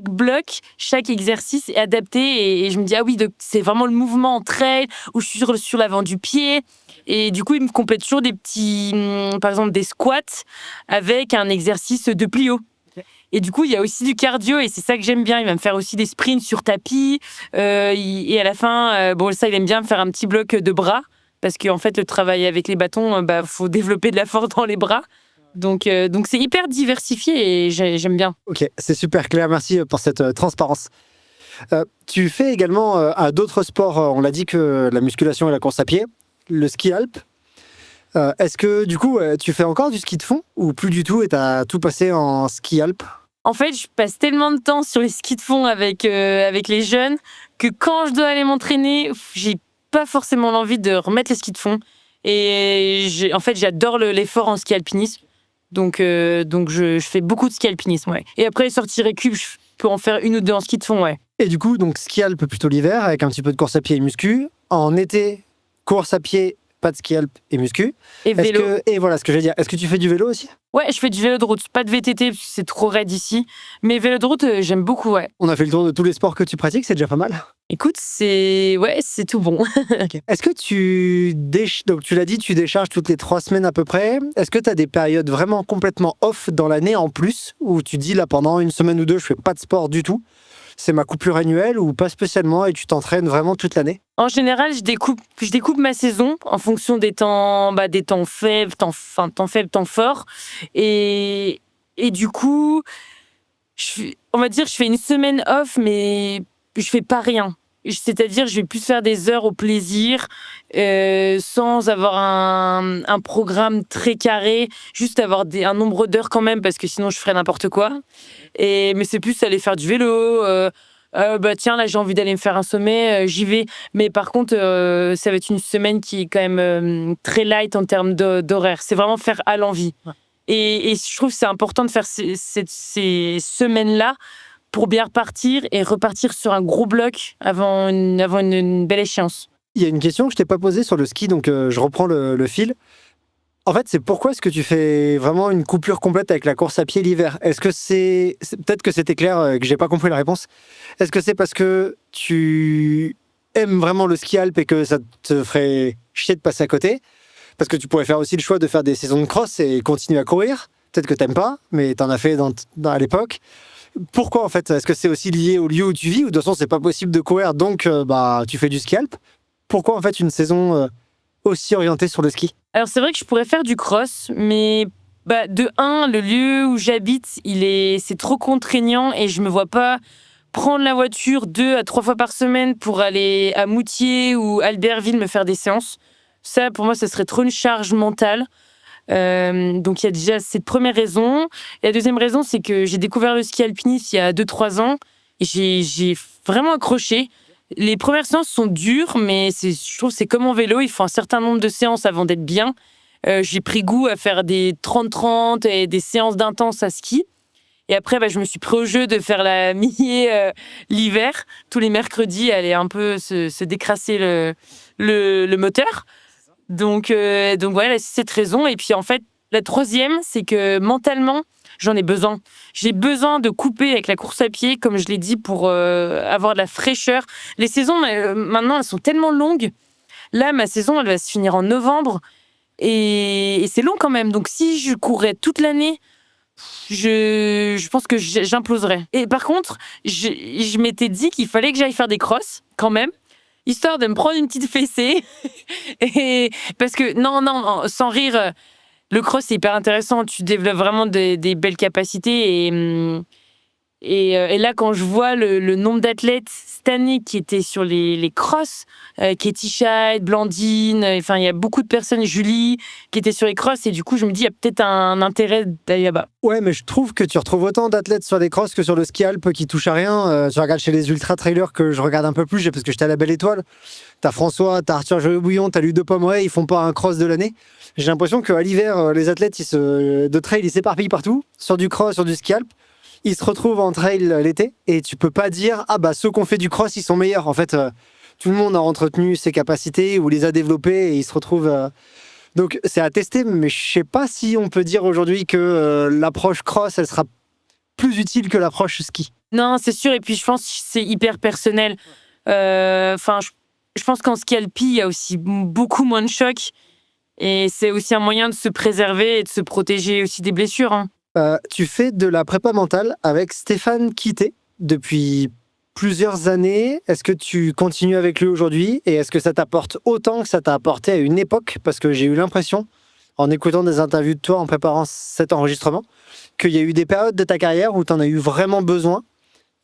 bloc, chaque exercice est adapté. Et je me dis, ah oui, c'est vraiment le mouvement en trail où je suis sur l'avant du pied. Et du coup, il me complète toujours des petits, par exemple, des squats avec un exercice de plio. Et du coup, il y a aussi du cardio et c'est ça que j'aime bien. Il va me faire aussi des sprints sur tapis. Et à la fin, il aime bien me faire un petit bloc de bras. Parce qu'en fait, le travail avec les bâtons, faut développer de la force dans les bras. Donc c'est hyper diversifié et j'aime bien. Ok, c'est super clair. Merci pour cette transparence. Tu fais également à d'autres sports, on l'a dit que la musculation et la course à pied, le ski alpe. Est-ce que du coup, tu fais encore du ski de fond ou plus du tout et tu as tout passé en ski alpe? En fait, je passe tellement de temps sur les skis de fond avec les jeunes que quand je dois aller m'entraîner, j'ai pas forcément l'envie de remettre les skis de fond. Et en fait, j'adore l'effort en ski alpinisme. Donc je fais beaucoup de ski alpinisme, ouais. Et après, les sorties récup, je peux en faire 1 ou 2 en ski de fond, ouais. Et du coup, donc ski alpe plutôt l'hiver, avec un petit peu de course à pied et muscu. En été, course à pied, pas de ski alpe et muscu. Et vélo. Et voilà ce que je vais dire. Est-ce que tu fais du vélo aussi? Ouais, je fais du vélo de route. Pas de VTT, parce que c'est trop raide ici. Mais vélo de route, j'aime beaucoup, ouais. On a fait le tour de tous les sports que tu pratiques, c'est déjà pas mal. Écoute, c'est tout bon. Okay. Est-ce que donc tu l'as dit, tu décharges toutes les 3 semaines à peu près. Est-ce que tu as des périodes vraiment complètement off dans l'année en plus, où tu dis là pendant 1 semaine ou 2, je fais pas de sport du tout? C'est ma coupure annuelle ou pas spécialement et tu t'entraînes vraiment toute l'année? En général, je découpe ma saison en fonction des temps faibles, temps forts. Et du coup, on va dire, je fais 1 semaine off, mais je fais pas rien. C'est-à-dire, je vais plus faire des heures au plaisir, sans avoir un programme très carré, juste avoir un nombre d'heures quand même, parce que sinon je ferais n'importe quoi. Mais c'est plus aller faire du vélo. Tiens, là j'ai envie d'aller me faire un sommet, j'y vais. Mais par contre, ça va être une semaine qui est quand même très light en termes d'horaire. C'est vraiment faire à l'envie. Ouais. Et je trouve que c'est important de faire ces semaines-là pour bien repartir et repartir sur un gros bloc avant une belle échéance. Il y a une question que je t'ai pas posée sur le ski, donc je reprends le fil. En fait, c'est pourquoi est-ce que tu fais vraiment une coupure complète avec la course à pied l'hiver? Est-ce que c'est peut-être que c'était clair, que j'ai pas compris la réponse. Est-ce que c'est parce que tu aimes vraiment le ski alpe et que ça te ferait chier de passer à côté. Parce que tu pourrais faire aussi le choix de faire des saisons de cross et continuer à courir. Peut-être que t'aimes pas, mais t'en as fait à l'époque. Pourquoi en fait? Est-ce que c'est aussi lié au lieu où tu vis, ou de toute façon c'est pas possible de courir, donc tu fais du ski alp? Pourquoi en fait une saison aussi orientée sur le ski? Alors c'est vrai que je pourrais faire du cross, mais de un, le lieu où j'habite, c'est trop contraignant et je me vois pas prendre la voiture 2 à 3 fois par semaine pour aller à Moutier ou Albertville me faire des séances. Ça, pour moi, ça serait trop une charge mentale. Donc il y a déjà cette première raison. Et la deuxième raison, c'est que j'ai découvert le ski alpinisme il y a 2-3 ans et j'ai vraiment accroché. Les premières séances sont dures, mais je trouve que c'est comme en vélo, il faut un certain nombre de séances avant d'être bien. J'ai pris goût à faire des 30-30 et des séances d'intense à ski. Et après, je me suis pris au jeu de faire la millier l'hiver. Tous les mercredis, aller un peu se décrasser le moteur. Donc voilà, c'est cette raison. Et puis en fait, la troisième, c'est que mentalement, j'en ai besoin. J'ai besoin de couper avec la course à pied, comme je l'ai dit, pour avoir de la fraîcheur. Les saisons, maintenant, elles sont tellement longues. Là, ma saison, elle va se finir en novembre. Et c'est long quand même. Donc si je courais toute l'année, je pense que j'imploserais. Et par contre, je m'étais dit qu'il fallait que j'aille faire des crosses, quand même, histoire de me prendre une petite fessée. Et parce que, non, sans rire, le cross, c'est hyper intéressant. Tu développes vraiment des belles capacités. Et là, quand je vois le nombre d'athlètes cette année qui étaient sur les crosses, Katie Scheid, Blandine, enfin, il y a beaucoup de personnes, Julie, qui étaient sur les crosses. Et du coup, je me dis, il y a peut-être un intérêt d'aller là-bas. Ouais, mais je trouve que tu retrouves autant d'athlètes sur les crosses que sur le ski alp qui touchent à rien. Tu regardes chez les ultra-trailers que je regarde un peu plus, parce que j'étais à la Belle Étoile. T'as François, t'as Arthur Joly-Bouillon, t'as Ludo Pomeray, ils font pas un cross de l'année. J'ai l'impression qu'à l'hiver, les athlètes de trail, ils s'éparpillent partout, sur du cross, sur du ski alp. Ils se retrouvent en trail l'été et tu peux pas dire ceux qui ont fait du cross ils sont meilleurs. En fait, tout le monde a entretenu ses capacités ou les a développées et ils se retrouvent. Donc c'est à tester, mais je sais pas si on peut dire aujourd'hui que l'approche cross elle sera plus utile que l'approche ski. Non, c'est sûr. Et puis je pense que c'est hyper personnel. Je pense qu'en ski alpi il y a aussi beaucoup moins de chocs et c'est aussi un moyen de se préserver et de se protéger aussi des blessures. Hein. Tu fais de la prépa mentale avec Stéphane Quitté depuis plusieurs années. Est-ce que tu continues avec lui aujourd'hui et est-ce que ça t'apporte autant que ça t'a apporté à une époque? Parce que j'ai eu l'impression, en écoutant des interviews de toi, en préparant cet enregistrement, qu'il y a eu des périodes de ta carrière où tu en as eu vraiment besoin.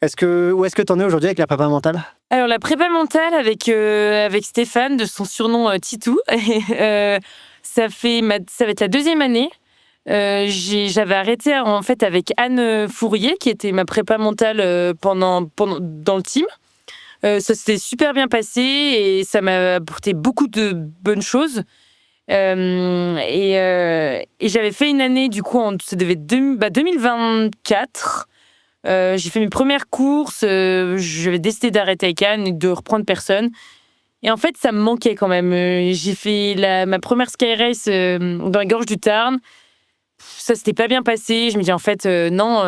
Où est-ce que tu en es aujourd'hui avec la prépa mentale? Alors la prépa mentale avec Stéphane, de son surnom Titou, ça va être la deuxième année. J'avais arrêté en fait avec Anne Fourier qui était ma prépa mentale pendant dans le team. Ça s'était super bien passé et ça m'a apporté beaucoup de bonnes choses. Et j'avais fait une année du coup, ça devait être 2024. J'ai fait mes premières courses. J'avais décidé d'arrêter avec Anne et de reprendre personne. Et en fait, ça me manquait quand même. J'ai fait ma première sky race dans les gorges du Tarn. Ça s'était pas bien passé. Je me dis en fait non,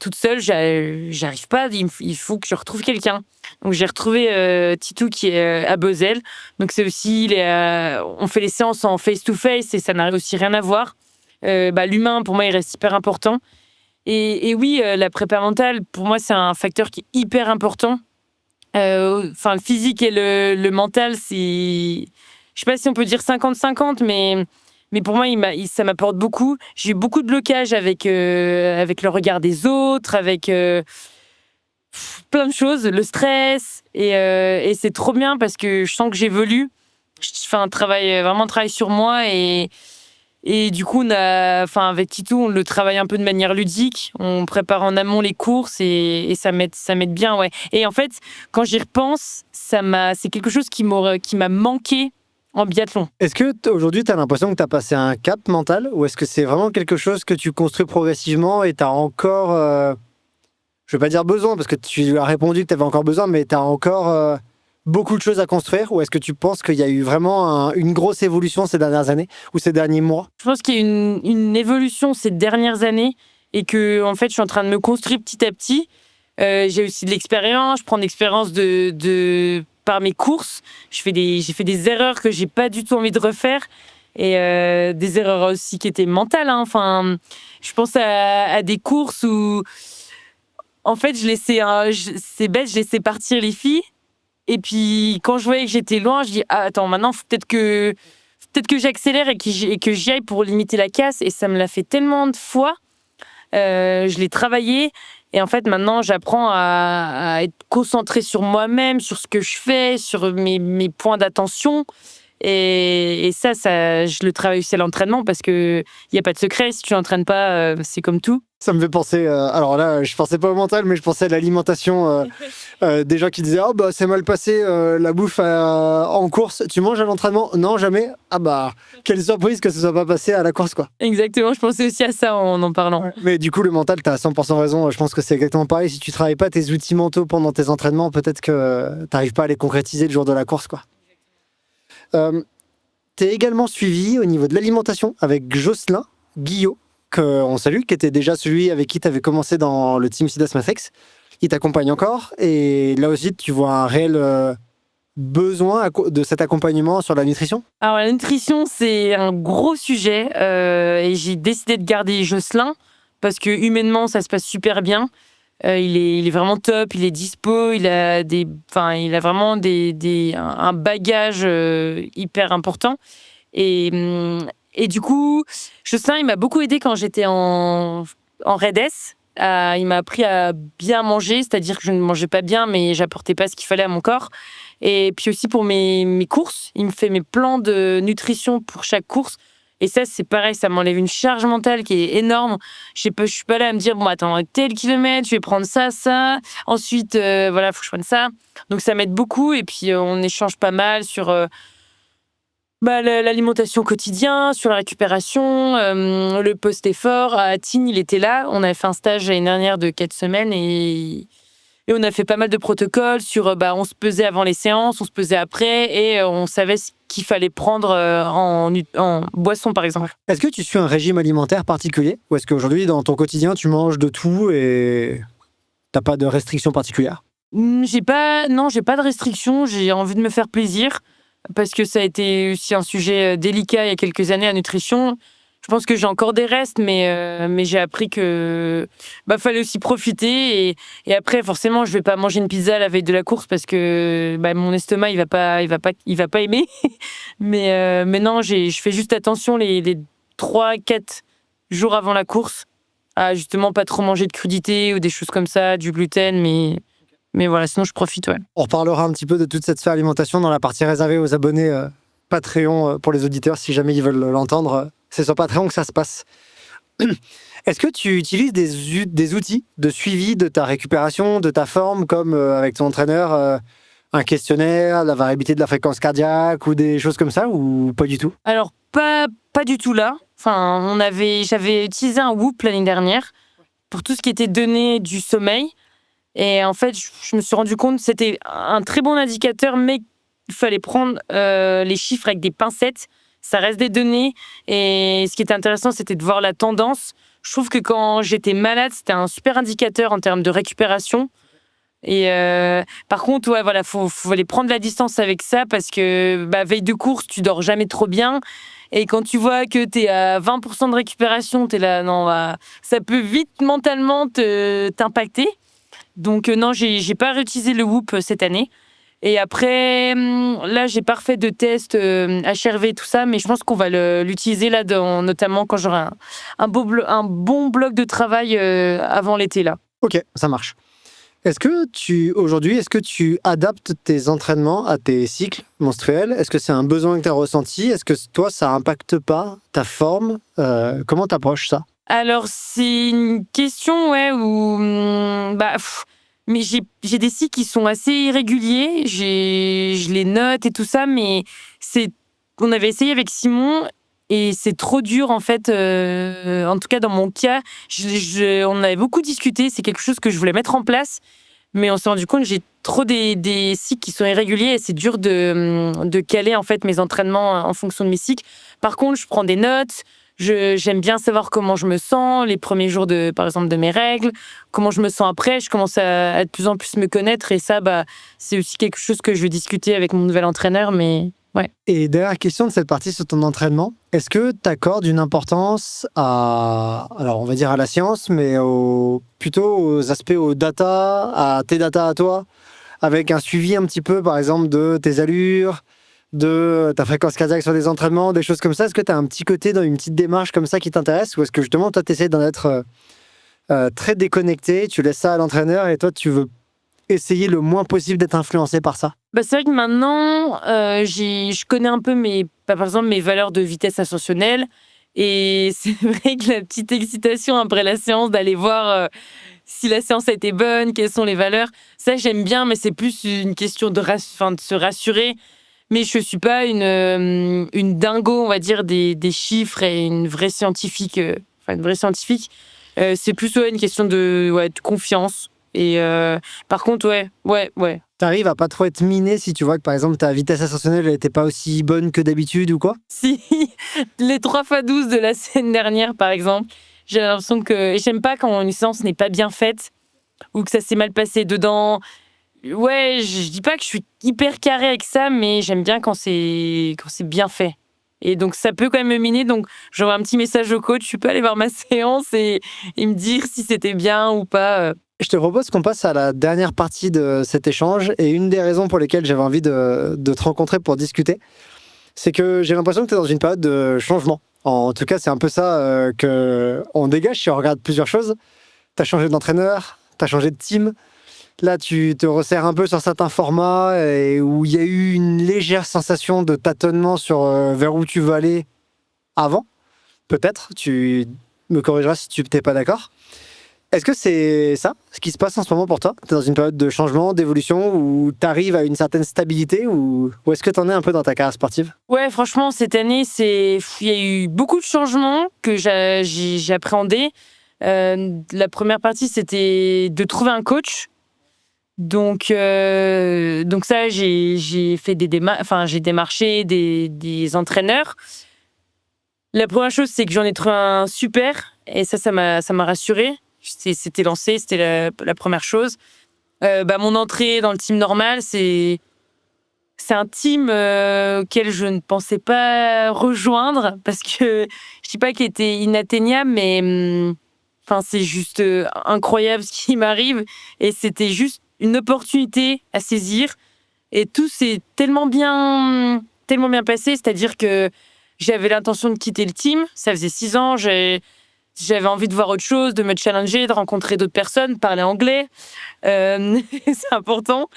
toute seule, j'arrive pas. Il faut que je retrouve quelqu'un. Donc j'ai retrouvé Titou qui est à Beauzelle. Donc c'est aussi on fait les séances en face to face et ça n'a aussi rien à voir. L'humain pour moi il reste hyper important. Et oui, la prépa mentale pour moi c'est un facteur qui est hyper important. Le physique et le mental c'est, je sais pas si on peut dire 50-50, mais pour moi, ça m'apporte beaucoup. J'ai eu beaucoup de blocages avec le regard des autres, avec plein de choses, le stress. Et c'est trop bien parce que je sens que j'évolue. Je fais un travail sur moi. Et du coup, avec Titou, on le travaille un peu de manière ludique. On prépare en amont les courses et ça m'aide bien. Ouais. Et en fait, quand j'y repense, c'est quelque chose qui m'a manqué en biathlon. Est-ce que aujourd'hui tu as l'impression que tu as passé un cap mental ou est-ce que c'est vraiment quelque chose que tu construis progressivement et tu as encore, je vais pas dire besoin parce que tu as répondu que tu avais encore besoin, mais tu as encore beaucoup de choses à construire ou est-ce que tu penses qu'il y a eu vraiment une grosse évolution ces dernières années ou ces derniers mois? Je pense qu'il y a eu une évolution ces dernières années et que en fait je suis en train de me construire petit à petit. J'ai aussi de l'expérience, je prends de l'expérience de par mes courses. J'ai fait des erreurs que j'ai pas du tout envie de refaire. Et des erreurs aussi qui étaient mentales. Hein. Enfin, je pense à des courses où, en fait, c'est bête, je laissais partir les filles. Et puis, quand je voyais que j'étais loin, je dis ah, attends, maintenant, peut-être que j'accélère et que j'y aille pour limiter la casse. Et ça me l'a fait tellement de fois. Je l'ai travaillé. Et en fait, maintenant, j'apprends à être concentrée sur moi-même, sur ce que je fais, sur mes points d'attention. Et ça, je le travaille aussi à l'entraînement parce qu'il n'y a pas de secret. Si tu n'entraînes pas, c'est comme tout. Ça me fait penser, alors là, je pensais pas au mental, mais je pensais à l'alimentation. Des gens qui disaient oh bah c'est mal passé la bouffe en course. Tu manges à l'entraînement? Non, jamais. Ah bah quelle surprise que ce soit pas passé à la course quoi. Exactement, je pensais aussi à ça en parlant. Ouais. Mais du coup le mental, t'as 100% raison. Je pense que c'est exactement pareil. Si tu travailles pas tes outils mentaux pendant tes entraînements, peut-être que t'arrives pas à les concrétiser le jour de la course quoi. T'es également suivi au niveau de l'alimentation avec Jocelyn Guillot, qu'on salue, qui était déjà celui avec qui tu avais commencé dans le team Sidas Matrix. Il t'accompagne encore et là aussi tu vois un réel besoin de cet accompagnement sur la nutrition. Alors la nutrition c'est un gros sujet et j'ai décidé de garder Jocelyn parce que humainement ça se passe super bien. Il est vraiment top, il est dispo, il a vraiment un bagage hyper important. Et du coup, Jocelyn, il m'a beaucoup aidé quand j'étais en REDS. Il m'a appris à bien manger, c'est-à-dire que je ne mangeais pas bien, mais j'apportais pas ce qu'il fallait à mon corps. Et puis aussi pour mes courses, il me fait mes plans de nutrition pour chaque course. Et ça, c'est pareil, ça m'enlève une charge mentale qui est énorme. Je suis pas là à me dire, bon, attends, tel kilomètre, je vais prendre ça. Ensuite, voilà, faut que je prenne ça. Donc, ça m'aide beaucoup. Et puis, on échange pas mal sur l'alimentation quotidienne, sur la récupération, le post-effort. À Tignes, il était là. On avait fait un stage l'année dernière de 4 semaines et on a fait pas mal de protocoles sur, on se pesait avant les séances, on se pesait après et on savait ce qu'il fallait prendre en boisson, par exemple. Est-ce que tu suis un régime alimentaire particulier ou est-ce qu'aujourd'hui, dans ton quotidien, tu manges de tout et t'as pas de restrictions particulières? J'ai pas de restrictions. J'ai envie de me faire plaisir parce que ça a été aussi un sujet délicat il y a quelques années, la nutrition. Je pense que j'ai encore des restes, mais j'ai appris que fallait aussi profiter et après forcément je vais pas manger une pizza la veille de la course parce que mon estomac il va pas aimer. mais non, je fais juste attention les 3-4 jours avant la course à justement pas trop manger de crudités ou des choses comme ça, du gluten, mais voilà, sinon je profite, ouais. On reparlera un petit peu de toute cette sphère alimentation dans la partie réservée aux abonnés Patreon pour les auditeurs si jamais ils veulent l'entendre. C'est sur Patreon que ça se passe. Est-ce que tu utilises des outils de suivi de ta récupération, de ta forme, comme avec ton entraîneur, un questionnaire, la variabilité de la fréquence cardiaque ou des choses comme ça, ou pas du tout? Alors, pas du tout là. Enfin, j'avais utilisé un Whoop l'année dernière pour tout ce qui était données du sommeil. Et en fait, je me suis rendu compte que c'était un très bon indicateur, mais il fallait prendre les chiffres avec des pincettes. Ça reste des données. Et ce qui était intéressant, c'était de voir la tendance. Je trouve que quand j'étais malade, c'était un super indicateur en termes de récupération. Et par contre, ouais, voilà, faut aller prendre la distance avec ça parce que veille de course, tu dors jamais trop bien. Et quand tu vois que t'es à 20% de récupération, t'es là, non, ça peut vite mentalement t'impacter. Donc non, j'ai pas réutilisé le Whoop cette année. Et après, là, j'ai pas refait de test HRV et tout ça, mais je pense qu'on va l'utiliser là, notamment quand j'aurai un bon bloc de travail avant l'été là. Ok, ça marche. Est-ce que tu adaptes tes entraînements à tes cycles menstruels? Est-ce que c'est un besoin que tu as ressenti? Est-ce que toi, ça impacte pas ta forme? Comment tu approches ça? Alors, c'est une question, ouais, où mais j'ai des cycles qui sont assez irréguliers. Je les note et tout ça, mais on avait essayé avec Simon et c'est trop dur en fait. En tout cas, dans mon cas, on avait beaucoup discuté. C'est quelque chose que je voulais mettre en place, mais on s'est rendu compte que j'ai trop des cycles qui sont irréguliers et c'est dur de caler en fait mes entraînements en fonction de mes cycles. Par contre, je prends des notes. J'aime bien savoir comment je me sens les premiers jours par exemple, de mes règles, comment je me sens après. Je commence à de plus en plus me connaître et ça, c'est aussi quelque chose que je veux discuter avec mon nouvel entraîneur, mais ouais. Et dernière question de cette partie sur ton entraînement, est-ce que tu accordes une importance alors on va dire à la science, mais plutôt aux aspects, aux data, à tes data à toi, avec un suivi un petit peu, par exemple, de tes allures, de ta fréquence cardiaque sur les entraînements, des choses comme ça? Est-ce que tu as un petit côté dans une petite démarche comme ça qui t'intéresse, ou est-ce que justement toi tu essaies d'en être très déconnecté, tu laisses ça à l'entraîneur et toi tu veux essayer le moins possible d'être influencé par ça? C'est vrai que maintenant, je connais un peu par exemple, mes valeurs de vitesse ascensionnelle. Et c'est vrai que la petite excitation après la séance, d'aller voir si la séance a été bonne, quelles sont les valeurs, ça j'aime bien, mais c'est plus une question de se rassurer. Mais je suis pas une dingo, on va dire, des chiffres et une vraie scientifique. C'est plus une question de confiance. Et par contre, ouais. T'arrives à pas trop être miné si tu vois que par exemple ta vitesse ascensionnelle elle était pas aussi bonne que d'habitude ou quoi? Si les 3x12 de la semaine dernière, par exemple, j'ai l'impression que j'aime pas quand une séance n'est pas bien faite ou que ça s'est mal passé dedans. Ouais, je dis pas que je suis hyper carré avec ça, mais j'aime bien quand c'est bien fait. Et donc ça peut quand même me miner. Donc j'envoie un petit message au coach, tu peux aller voir ma séance et me dire si c'était bien ou pas. Je te propose qu'on passe à la dernière partie de cet échange, et une des raisons pour lesquelles j'avais envie de te rencontrer pour discuter, c'est que j'ai l'impression que tu es dans une période de changement. En tout cas, c'est un peu ça qu'on dégage si on regarde plusieurs choses. Tu as changé d'entraîneur, tu as changé de team. Là, tu te resserres un peu sur certains formats et où il y a eu une légère sensation de tâtonnement sur vers où tu veux aller avant. Peut-être, tu me corrigeras si tu n'es pas d'accord. Est-ce que c'est ça, ce qui se passe en ce moment pour toi? Tu es dans une période de changement, d'évolution, où tu arrives à une certaine stabilité, ou est-ce que tu en es un peu dans ta carrière sportive? Ouais, franchement, cette année, il y a eu beaucoup de changements que j'ai appréhendés. La première partie, c'était de trouver un coach. Donc ça, j'ai fait j'ai démarché des entraîneurs. La première chose, c'est que j'en ai trouvé un super, et ça m'a rassurée. C'était lancé, c'était la première chose. Mon entrée dans le team normal, c'est un team auquel je ne pensais pas rejoindre, parce que je dis pas qu'il était inatteignable, mais c'est juste incroyable ce qui m'arrive, et c'était juste une opportunité à saisir, et tout s'est tellement bien passé, c'est-à-dire que j'avais l'intention de quitter le team, ça faisait 6 ans, j'avais envie de voir autre chose, de me challenger, de rencontrer d'autres personnes, parler anglais, c'est important.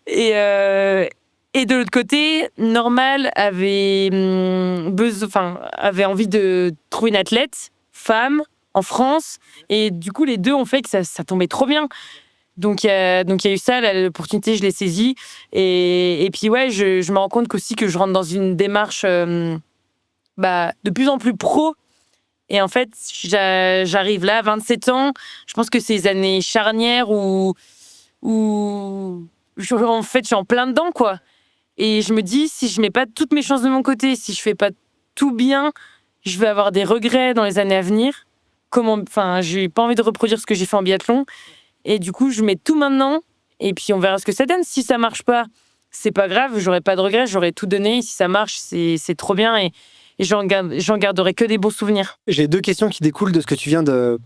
Et de l'autre côté, Normal avait envie de trouver une athlète femme en France, et du coup les deux ont fait que ça tombait trop bien. Donc il y a eu ça, l'opportunité, je l'ai saisie, et puis ouais, je me rends compte qu'aussi que je rentre dans une démarche de plus en plus pro. Et en fait, j'arrive là, 27 ans. Je pense que c'est les années charnières où je suis en plein dedans, quoi. Et je me dis, si je mets pas toutes mes chances de mon côté, si je fais pas tout bien, je vais avoir des regrets dans les années à venir. J'ai pas envie de reproduire ce que j'ai fait en biathlon. Et du coup, je mets tout maintenant. Et puis, on verra ce que ça donne. Si ça marche pas, c'est pas grave. J'aurai pas de regrets. J'aurai tout donné. Si ça marche, c'est trop bien. Et j'en garderai que des bons souvenirs. J'ai 2 questions qui découlent de ce que tu viens de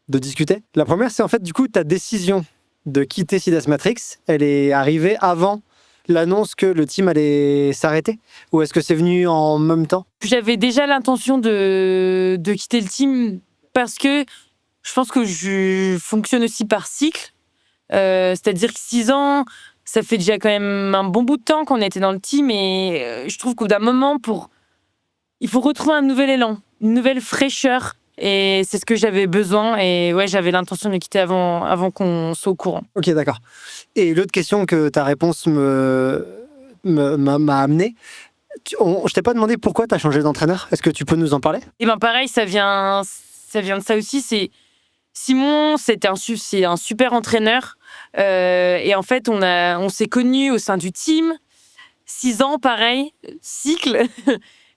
discuter. La première, c'est en fait, du coup, ta décision de quitter Sidas Matrix, elle est arrivée avant l'annonce que le team allait s'arrêter? Ou est-ce que c'est venu en même temps? J'avais déjà l'intention de quitter le team, parce que je pense que je fonctionne aussi par cycle. C'est-à-dire que 6 ans, ça fait déjà quand même un bon bout de temps qu'on était dans le team, et je trouve qu'au bout d'un moment, il faut retrouver un nouvel élan, une nouvelle fraîcheur. Et c'est ce que j'avais besoin. Et ouais, j'avais l'intention de quitter avant qu'on soit au courant. Ok, d'accord. Et l'autre question que ta réponse m'a amené, je t'ai pas demandé pourquoi tu as changé d'entraîneur. Est-ce que tu peux nous en parler? Et pareil, ça vient de ça aussi. C'est Simon, c'est un super entraîneur. Et en fait, on s'est connus au sein du team. 6 ans, pareil, cycle.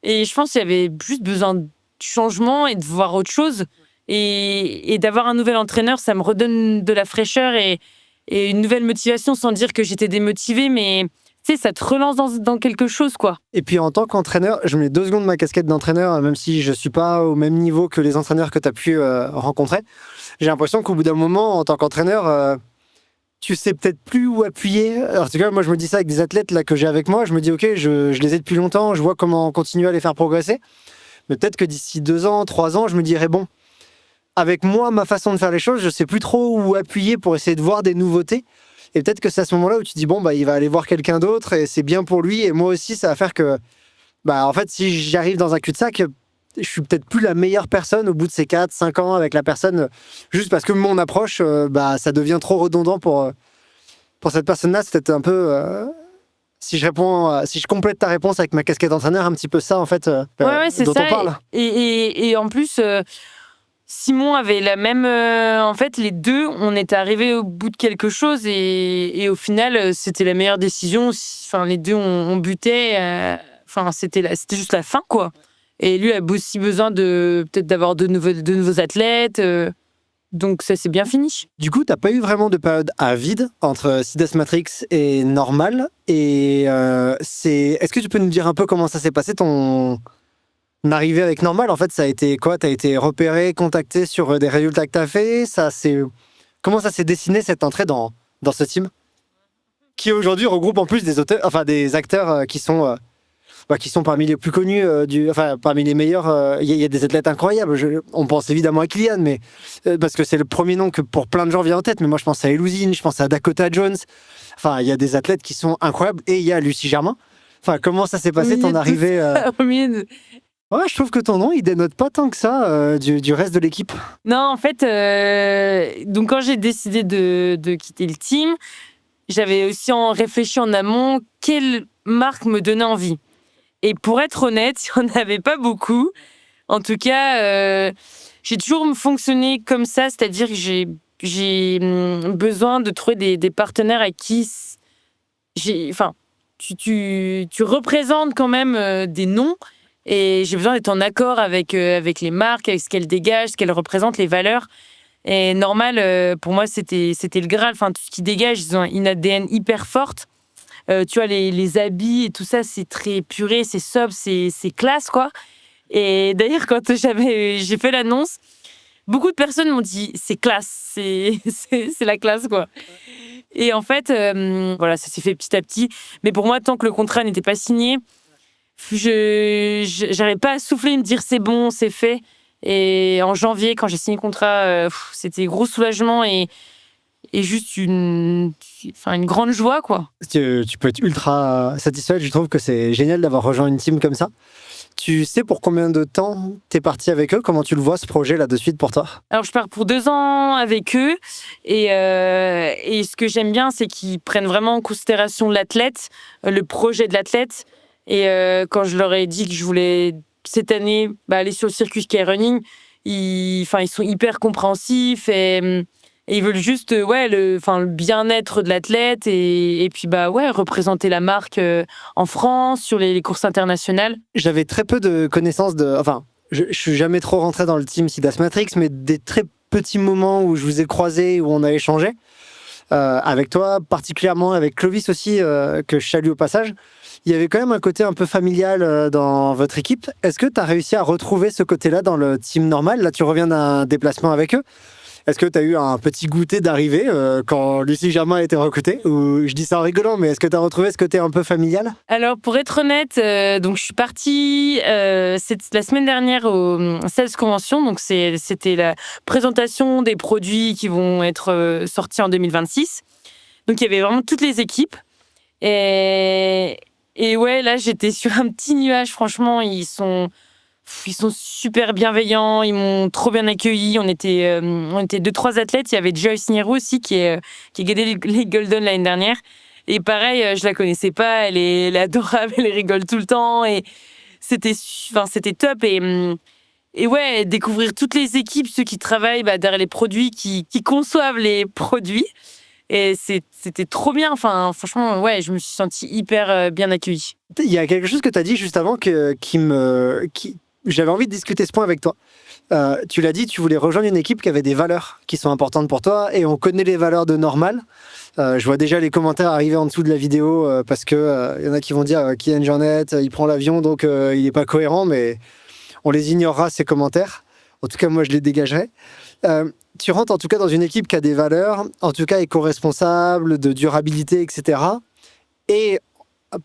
Et je pense qu'il y avait juste besoin, changement et de voir autre chose. Et d'avoir un nouvel entraîneur, ça me redonne de la fraîcheur et une nouvelle motivation, sans dire que j'étais démotivée, mais tu sais, ça te relance dans quelque chose, quoi. Et puis en tant qu'entraîneur, je mets 2 secondes ma casquette d'entraîneur, même si je suis pas au même niveau que les entraîneurs que tu as pu rencontrer. J'ai l'impression qu'au bout d'un moment, en tant qu'entraîneur, tu sais peut-être plus où appuyer. Alors, en tout cas, moi, je me dis ça avec des athlètes là, que j'ai avec moi. Je me dis, OK, je les ai depuis longtemps, je vois comment continuer à les faire progresser. Mais peut-être que d'ici 2 ans, 3 ans, je me dirais, bon, avec moi, ma façon de faire les choses, je sais plus trop où appuyer pour essayer de voir des nouveautés. Et peut-être que c'est à ce moment-là où tu te dis, bon, bah, il va aller voir quelqu'un d'autre et c'est bien pour lui. Et moi aussi, ça va faire que, bah, en fait, si j'arrive dans un cul-de-sac, je suis peut-être plus la meilleure personne au bout de ces 4, 5 ans avec la personne, juste parce que mon approche, bah, ça devient trop redondant pour cette personne-là. C'est peut-être un peu, si je complète ta réponse avec ma casquette d'entraîneur, un petit peu ça, en fait, Ouais, c'est dont ça. on parle. Et en plus, Simon avait la même. En fait, les deux, on était arrivés au bout de quelque chose et au final, c'était la meilleure décision. Enfin, les deux, on butait. Enfin, c'était juste la fin, quoi. Et lui a aussi besoin peut-être d'avoir de nouveaux athlètes. Donc ça s'est bien fini. Du coup, t'as pas eu vraiment de période à vide entre Sidas Matrix et Normal. Et est-ce que tu peux nous dire un peu comment ça s'est passé ton arrivée avec Normal? En fait, ça a été quoi? T'as été repéré, contacté sur des résultats que t'as fait? Comment ça s'est dessiné cette entrée dans ce team? Qui aujourd'hui regroupe en plus des acteurs qui sont parmi les plus connus, parmi les meilleurs. Il y a des athlètes incroyables. On pense évidemment à Kylian, mais parce que c'est le premier nom que pour plein de gens vient en tête. Mais moi, je pense à Elouzine, je pense à Dakota Jones. Enfin, il y a des athlètes qui sont incroyables. Et il y a Lucie Germain. Enfin, comment ça s'est passé ton arrivée Ouais, je trouve que ton nom, il dénote pas tant que ça du reste de l'équipe. Non, en fait, donc quand j'ai décidé de quitter le team, j'avais aussi réfléchi en amont quelle marque me donnait envie. Et pour être honnête, il n'y en avait pas beaucoup. En tout cas, j'ai toujours fonctionné comme ça, c'est-à-dire que j'ai besoin de trouver des partenaires avec qui tu représentes quand même des noms et j'ai besoin d'être en accord avec les marques, avec ce qu'elles dégagent, ce qu'elles représentent, les valeurs. Et Normal, pour moi, c'était le Graal. Enfin, tout ce qui dégage, ils ont une ADN hyper forte. Tu vois, les habits et tout ça, c'est très puré, c'est sobre, c'est classe, quoi. Et d'ailleurs, quand j'ai fait l'annonce, beaucoup de personnes m'ont dit c'est classe, c'est la classe, quoi. Et en fait, voilà, ça s'est fait petit à petit. Mais pour moi, tant que le contrat n'était pas signé, j'arrivais pas à souffler et me dire c'est bon, c'est fait. Et en janvier, quand j'ai signé le contrat, c'était gros soulagement et juste une grande joie, quoi. Tu peux être ultra satisfaite. Je trouve que c'est génial d'avoir rejoint une team comme ça. Tu sais pour combien de temps t'es parti avec eux? Comment tu le vois, ce projet là de suite pour toi? Alors, je pars pour 2 ans avec eux. Et ce que j'aime bien, c'est qu'ils prennent vraiment en considération l'athlète, le projet de l'athlète. Et quand je leur ai dit que je voulais, cette année, aller sur le circuit Skyrunning, ils sont hyper compréhensifs et ils veulent juste le bien-être de l'athlète et puis représenter la marque en France, sur les courses internationales. J'avais très peu de connaissances je suis jamais trop rentré dans le team Sidas Matrix, mais des très petits moments où je vous ai croisés, où on a échangé avec toi, particulièrement avec Clovis aussi, que je salue au passage. Il y avait quand même un côté un peu familial dans votre équipe. Est-ce que tu as réussi à retrouver ce côté-là dans le team Normal? Là, tu reviens d'un déplacement avec eux. Est-ce que tu as eu un petit goûter d'arrivée quand Lucie Germain a été recrutée? Ou je dis ça en rigolant, mais est-ce que tu as retrouvé ce côté un peu familial? Alors, pour être honnête, donc je suis partie la semaine dernière au Sales Convention. Donc, c'était la présentation des produits qui vont être sortis en 2026. Donc, il y avait vraiment toutes les équipes. Et ouais, là, j'étais sur un petit nuage. Franchement, ils sont super bienveillants. Ils m'ont trop bien accueilli. On était 2-3 athlètes. Il y avait Joyce Niro aussi qui a gagné les Golden l'année dernière. Et pareil, je la connaissais pas. Elle est adorable. Elle rigole tout le temps. Et c'était top. Et ouais, découvrir toutes les équipes, ceux qui travaillent derrière les produits, qui conçoivent les produits. Et c'était trop bien. Enfin, franchement, ouais, je me suis sentie hyper bien accueillie. Il y a quelque chose que tu as dit juste avant qui j'avais envie de discuter ce point avec toi. Tu l'as dit, tu voulais rejoindre une équipe qui avait des valeurs qui sont importantes pour toi, et on connaît les valeurs de Normal. Je vois déjà les commentaires arriver en dessous de la vidéo parce que y en a qui vont dire Kylian Jornet, il prend l'avion donc il n'est pas cohérent, mais on les ignorera ces commentaires. En tout cas, moi je les dégagerai. Tu rentres en tout cas dans une équipe qui a des valeurs, en tout cas éco-responsable, de durabilité, etc. Et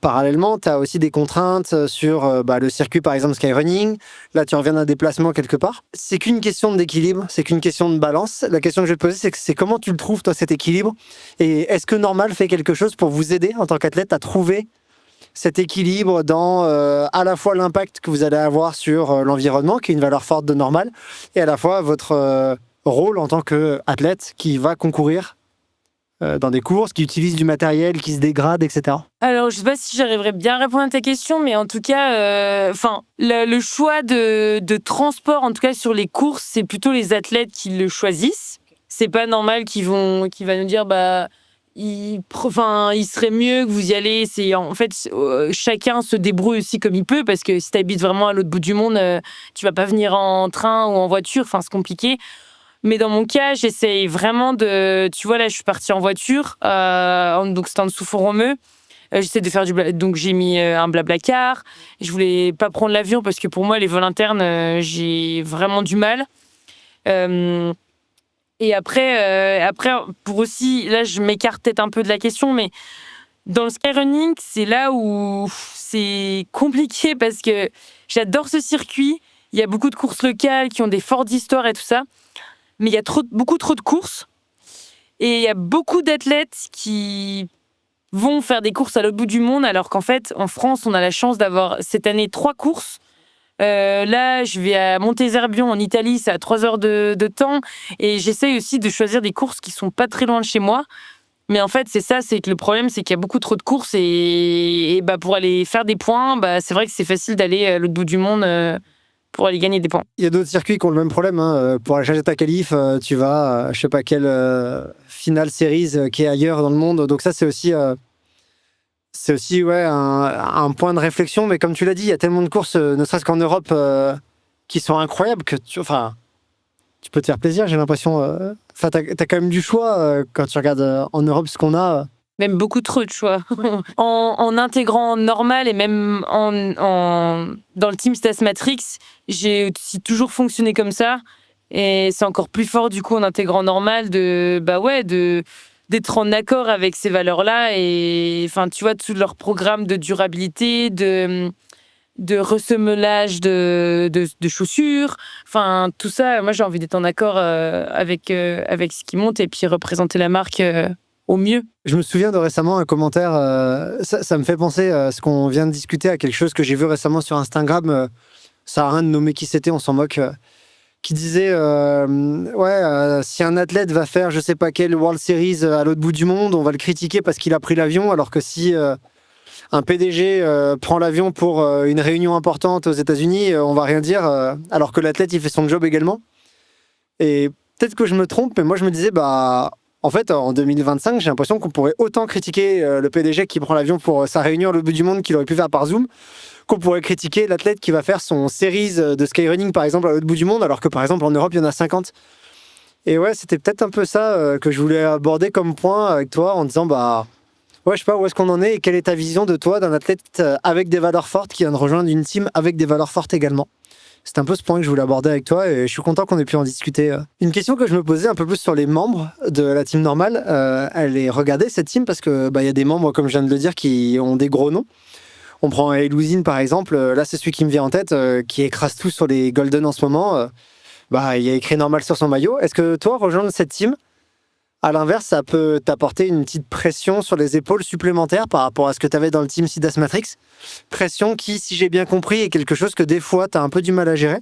parallèlement, tu as aussi des contraintes sur le circuit, par exemple Skyrunning. Là, tu reviens d'un déplacement quelque part. C'est qu'une question d'équilibre, c'est qu'une question de balance. La question que je vais te poser, c'est comment tu le trouves, toi, cet équilibre? Et est-ce que Normal fait quelque chose pour vous aider en tant qu'athlète à trouver cet équilibre dans à la fois l'impact que vous allez avoir sur l'environnement, qui est une valeur forte de Normal, et à la fois votre rôle en tant qu'athlète qui va concourir dans des courses, qui utilisent du matériel qui se dégrade, etc. Alors, je sais pas si j'arriverai bien à répondre à ta question, mais en tout cas, le choix de transport, en tout cas sur les courses, c'est plutôt les athlètes qui le choisissent. C'est pas Normal qui va nous dire il serait mieux que vous y allez. C'est en fait chacun se débrouille aussi comme il peut, parce que si t'habites vraiment à l'autre bout du monde, tu vas pas venir en train ou en voiture. Enfin, c'est compliqué. Mais dans mon cas, j'essaye vraiment de... Tu vois, là, je suis partie en voiture, donc c'était en dessous Font-Romeu. J'essaie de faire donc j'ai mis un Blablacar. Je voulais pas prendre l'avion parce que pour moi, les vols internes, j'ai vraiment du mal. Et après, pour aussi... Là, je m'écarte peut-être un peu de la question, mais dans le skyrunning, c'est là où c'est compliqué parce que j'adore ce circuit. Il y a beaucoup de courses locales qui ont des fortes histoires et tout ça. Mais il y a beaucoup trop de courses et il y a beaucoup d'athlètes qui vont faire des courses à l'autre bout du monde, alors qu'en fait, en France, on a la chance d'avoir cette année 3 courses. Là, je vais à Montezerbion en Italie, c'est à 3 heures de temps, et j'essaye aussi de choisir des courses qui sont pas très loin de chez moi. Mais en fait, c'est que le problème, c'est qu'il y a beaucoup trop de courses et pour aller faire des points, c'est vrai que c'est facile d'aller à l'autre bout du monde pour aller gagner des points. Il y a d'autres circuits qui ont le même problème. Pour aller chercher ta qualif, tu vas à je sais pas quelle finale series qui est ailleurs dans le monde. Donc ça, c'est aussi un point de réflexion. Mais comme tu l'as dit, il y a tellement de courses, ne serait-ce qu'en Europe, qui sont incroyables que tu peux te faire plaisir, j'ai l'impression. T'as quand même du choix quand tu regardes en Europe ce qu'on a. Même beaucoup trop de choix. En intégrant Normal et même dans le team Stas Matrix, j'ai aussi toujours fonctionné comme ça. Et c'est encore plus fort du coup en intégrant Normal d'être en accord avec ces valeurs-là. Et tu vois, tout leur programme de durabilité, de ressemelage de chaussures. Tout ça, moi j'ai envie d'être en accord avec ce qui monte et puis représenter la marque au mieux. Je me souviens de récemment un commentaire, ça me fait penser à ce qu'on vient de discuter, à quelque chose que j'ai vu récemment sur Instagram, ça n'a rien de nommer qui c'était, on s'en moque, qui disait si un athlète va faire je sais pas quelle World Series à l'autre bout du monde, on va le critiquer parce qu'il a pris l'avion, alors que si un PDG prend l'avion pour une réunion importante aux États-Unis, on va rien dire, alors que l'athlète il fait son job également. Et peut-être que je me trompe, mais moi je me disais en fait, en 2025, j'ai l'impression qu'on pourrait autant critiquer le PDG qui prend l'avion pour sa réunion à l'autre bout du monde qu'il aurait pu faire par Zoom, qu'on pourrait critiquer l'athlète qui va faire son series de skyrunning, par exemple, à l'autre bout du monde, alors que, par exemple, en Europe, il y en a 50. Et ouais, c'était peut-être un peu ça que je voulais aborder comme point avec toi, en disant, je sais pas où est-ce qu'on en est et quelle est ta vision de toi, d'un athlète avec des valeurs fortes qui vient de rejoindre une team avec des valeurs fortes également. C'est un peu ce point que je voulais aborder avec toi et je suis content qu'on ait pu en discuter. Une question que je me posais un peu plus sur les membres de la team Normal, elle est regardée cette team parce que y a des membres, comme je viens de le dire, qui ont des gros noms. On prend Elouzine par exemple, là c'est celui qui me vient en tête, qui écrase tout sur les Golden en ce moment. Il y a écrit Normal sur son maillot. Est-ce que toi, rejoindre cette team, à l'inverse, ça peut t'apporter une petite pression sur les épaules supplémentaire par rapport à ce que tu avais dans le team Sidas Matrix? Pression qui, si j'ai bien compris, est quelque chose que des fois, tu as un peu du mal à gérer?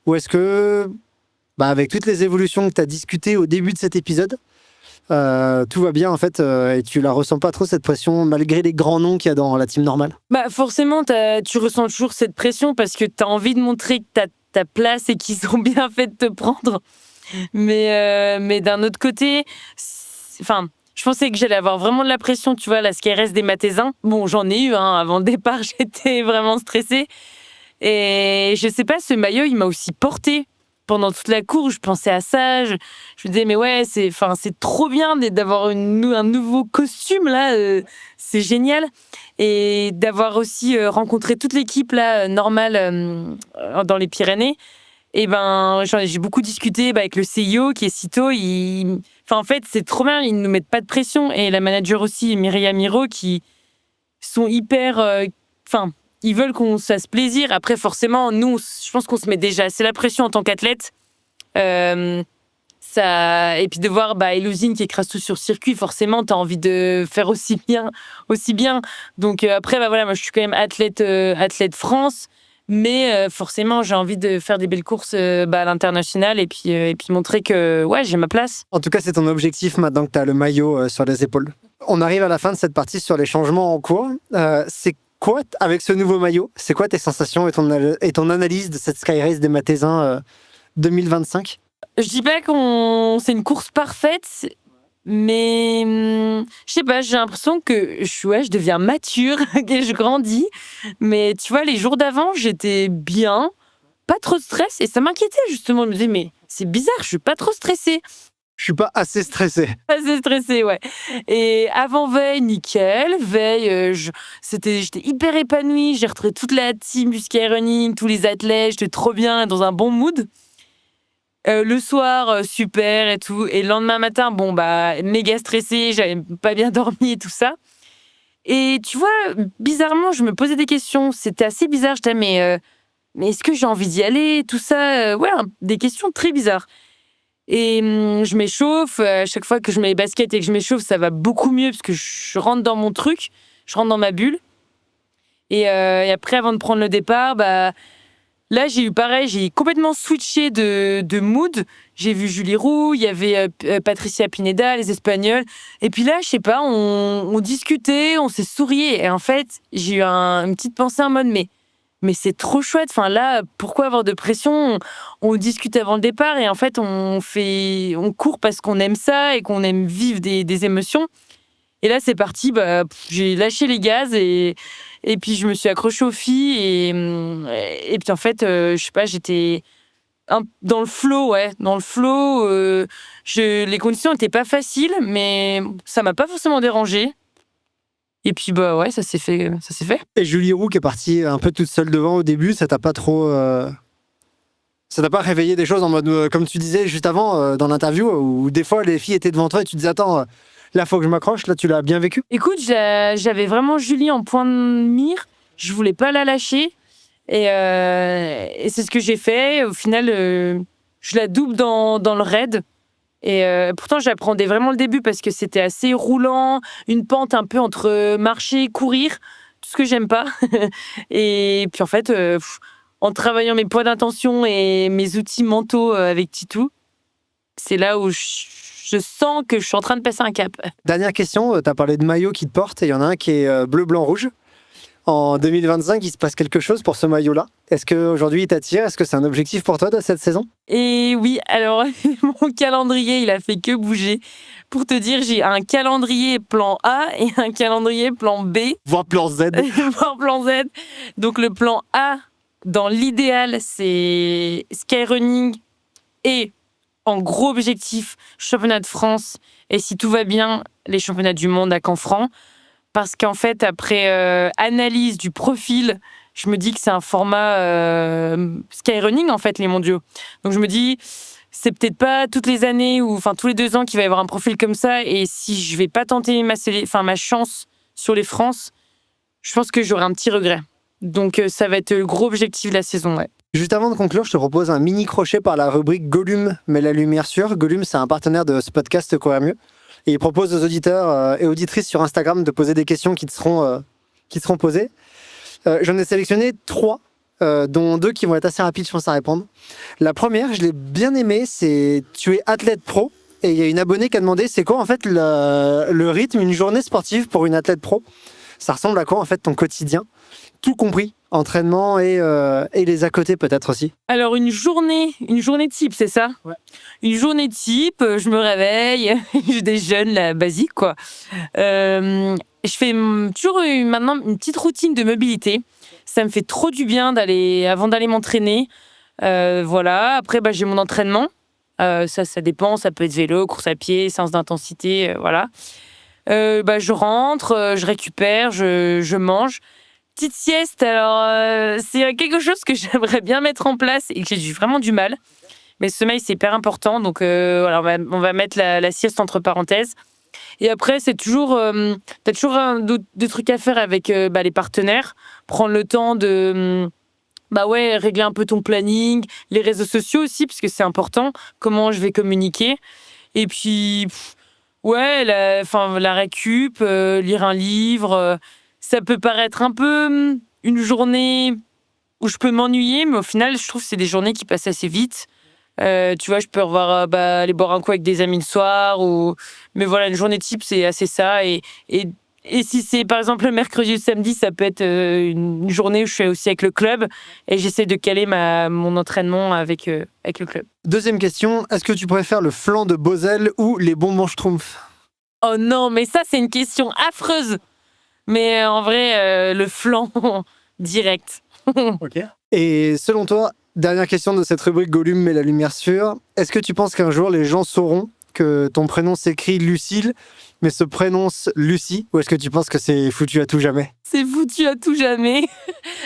Ou est-ce que, avec toutes les évolutions que tu as discutées au début de cet épisode, tout va bien en fait et tu la ressens pas trop cette pression malgré les grands noms qu'il y a dans la team Normale? Forcément, tu ressens toujours cette pression parce que tu as envie de montrer que tu as ta place et qu'ils ont bien fait de te prendre. Mais d'un autre côté, je pensais que j'allais avoir vraiment de la pression, tu vois, la SkyRace des Mathésins. Bon, j'en ai eu, avant le départ, j'étais vraiment stressée. Et je sais pas, ce maillot, il m'a aussi porté pendant toute la course. Je pensais à ça. Je me disais, mais ouais, c'est trop bien d'avoir un nouveau costume, là. C'est génial. Et d'avoir aussi rencontré toute l'équipe, là, normale, dans les Pyrénées. Et j'ai beaucoup discuté avec le CIO, qui est Cito. En fait, c'est trop bien. Ils nous mettent pas de pression. Et la manager aussi, Myriam Miro, qui sont hyper... ils veulent qu'on se fasse plaisir. Après, forcément, nous, je pense qu'on se met déjà assez la pression en tant qu'athlète. Et puis de voir Elouzine qui écrase tout sur circuit, forcément, tu as envie de faire aussi bien. Donc après, voilà, moi, je suis quand même athlète France. Mais forcément, j'ai envie de faire des belles courses à l'international et puis montrer que ouais, j'ai ma place. En tout cas, c'est ton objectif maintenant que tu as le maillot sur les épaules. On arrive à la fin de cette partie sur les changements en cours. C'est quoi, avec ce nouveau maillot, c'est quoi tes sensations et ton analyse de cette Sky Race des Mathésins 2025? Je dis pas c'est une course parfaite, mais je sais pas, j'ai l'impression que je deviens mature, que je grandis. Mais tu vois, les jours d'avant, j'étais bien, pas trop de stress, et ça m'inquiétait justement. Je me disais, mais c'est bizarre, je suis pas trop stressée. Je suis pas assez stressée. Assez stressée, ouais. Et avant-veille, nickel. Veille, j'étais hyper épanouie. J'ai retrouvé toute la team du skyrunning, tous les athlètes. J'étais trop bien, dans un bon mood. Le soir, super et tout. Et le lendemain matin, méga stressée. J'avais pas bien dormi et tout ça. Et tu vois, bizarrement, je me posais des questions. C'était assez bizarre. Je disais, mais est-ce que j'ai envie d'y aller? Tout ça, des questions très bizarres. Et je m'échauffe. À chaque fois que je mets les baskets et que je m'échauffe, ça va beaucoup mieux parce que je rentre dans mon truc, je rentre dans ma bulle. Et après, avant de prendre le départ, là, j'ai eu pareil, j'ai complètement switché de mood. J'ai vu Julie Roux, il y avait Patricia Pineda, les Espagnols. Et puis là, je sais pas, on discutait, on s'est souri. Et en fait, j'ai eu une petite pensée en mode, mais c'est trop chouette. Enfin, là, pourquoi avoir de pression? On discute avant le départ et en fait, on court parce qu'on aime ça et qu'on aime vivre des émotions. Et là, c'est parti. J'ai lâché les gaz et puis je me suis accrochée aux filles et puis en fait, je sais pas, j'étais dans le flow, ouais, dans le flow. Les conditions n'étaient pas faciles, mais ça m'a pas forcément dérangée. Et puis ouais, ça s'est fait. Et Julie Roux qui est partie un peu toute seule devant au début, ça t'a pas trop, ça t'a pas réveillé des choses en mode, comme tu disais juste avant dans l'interview, où des fois les filles étaient devant toi et tu te disais attends, là faut que je m'accroche, là tu l'as bien vécu? Écoute, j'avais vraiment Julie en point de mire, je voulais pas la lâcher et c'est ce que j'ai fait. Au final, je la double dans le raid. Et pourtant, j'apprenais vraiment le début parce que c'était assez roulant, une pente un peu entre marcher, courir, tout ce que j'aime pas. Et puis en fait, en travaillant mes points d'intention et mes outils mentaux avec Titou, c'est là où je sens que je suis en train de passer un cap. Dernière question, tu as parlé de maillot qui te porte et il y en a un qui est bleu, blanc, rouge. En 2025, il se passe quelque chose pour ce maillot-là. Est-ce qu'aujourd'hui, il t'attire? Est-ce que c'est un objectif pour toi de cette saison? Et oui, alors mon calendrier, il a fait que bouger. Pour te dire, j'ai un calendrier plan A et un calendrier plan B. Voire plan Z. Voire plan Z. Donc le plan A, dans l'idéal, c'est skyrunning et en gros objectif, championnat de France. Et si tout va bien, les championnats du monde à Canfranc. Parce qu'en fait, après analyse du profil, je me dis que c'est un format skyrunning, en fait, les mondiaux. Donc je me dis, c'est peut-être pas toutes les années ou tous les 2 ans qu'il va y avoir un profil comme ça. Et si je vais pas tenter ma chance sur les France, je pense que j'aurai un petit regret. Donc ça va être le gros objectif de la saison, ouais. Juste avant de conclure, je te propose un mini crochet par la rubrique Gollum met la lumière sur. Gollum, c'est un partenaire de ce podcast Courir Mieux. Et il propose aux auditeurs et auditrices sur Instagram de poser des questions qui te seront posées. J'en ai sélectionné 3, dont 2 qui vont être assez rapides, je pense, à répondre. La première, je l'ai bien aimée, c'est tu es athlète pro. Et il y a une abonnée qui a demandé c'est quoi en fait le rythme, une journée sportive pour une athlète pro? Ça ressemble à quoi en fait ton quotidien? Tout compris, entraînement et les à côté peut-être aussi. Alors une journée type, c'est ça? Ouais. Une journée type, je me réveille, je déjeune, la basique quoi. Je Je fais toujours maintenant une petite routine de mobilité. Ça me fait trop du bien avant d'aller m'entraîner. Voilà. Après, j'ai mon entraînement. Ça dépend. Ça peut être vélo, course à pied, séance d'intensité, voilà. Je rentre, je récupère, je mange. Petite sieste, alors c'est quelque chose que j'aimerais bien mettre en place et que j'ai vraiment du mal. Mais le sommeil, c'est hyper important. Donc, voilà, on va mettre la sieste entre parenthèses. Et après, c'est toujours... t'as toujours des trucs à faire avec les partenaires. Prendre le temps de... régler un peu ton planning. Les réseaux sociaux aussi, parce que c'est important. Comment je vais communiquer. Et puis... la récup, lire un livre... ça peut paraître un peu une journée où je peux m'ennuyer, mais au final, je trouve que c'est des journées qui passent assez vite. Tu vois, je peux aller boire un coup avec des amis le soir. Mais voilà, une journée type, c'est assez ça. Et si c'est, par exemple, le mercredi ou le samedi, ça peut être une journée où je suis aussi avec le club. Et j'essaie de caler mon entraînement avec le club. Deuxième question, est-ce que tu préfères le flan de Bosel ou les bonbons Schtroumpf? Oh non, mais ça, c'est une question affreuse. Mais en vrai, le flan, direct. Ok. Et selon toi, dernière question de cette rubrique Gollum met la lumière sur, est-ce que tu penses qu'un jour les gens sauront que ton prénom s'écrit Lucille, mais se prononce Lucie, ou est-ce que tu penses que c'est foutu à tout jamais? C'est foutu à tout jamais.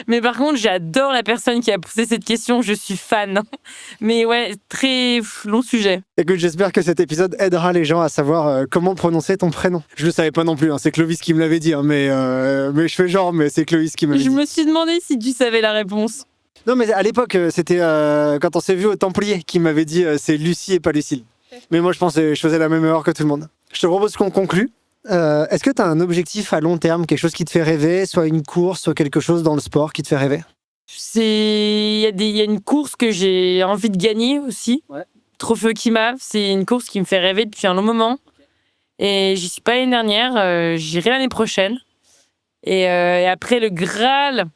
Mais par contre, j'adore la personne qui a posé cette question, je suis fan. Mais ouais, très long sujet. Écoute, j'espère que cet épisode aidera les gens à savoir comment prononcer ton prénom. Je le savais pas non plus, c'est Clovis qui me l'avait dit, mais je fais genre, mais c'est Clovis qui me l'avait dit. Je me suis demandé si tu savais la réponse. Non, mais à l'époque, c'était quand on s'est vu au Templier qui m'avait dit c'est Lucie et pas Lucille. Mais moi, je pense que je faisais la même erreur que tout le monde. Je te propose qu'on conclue. Est-ce que tu as un objectif à long terme, quelque chose qui te fait rêver, soit une course, soit quelque chose dans le sport qui te fait rêver? Il y a une course que j'ai envie de gagner aussi. Ouais. Trophée Kima, c'est une course qui me fait rêver depuis un long moment. Et j'y suis pas l'année dernière, j'irai l'année prochaine. Et après, le Graal,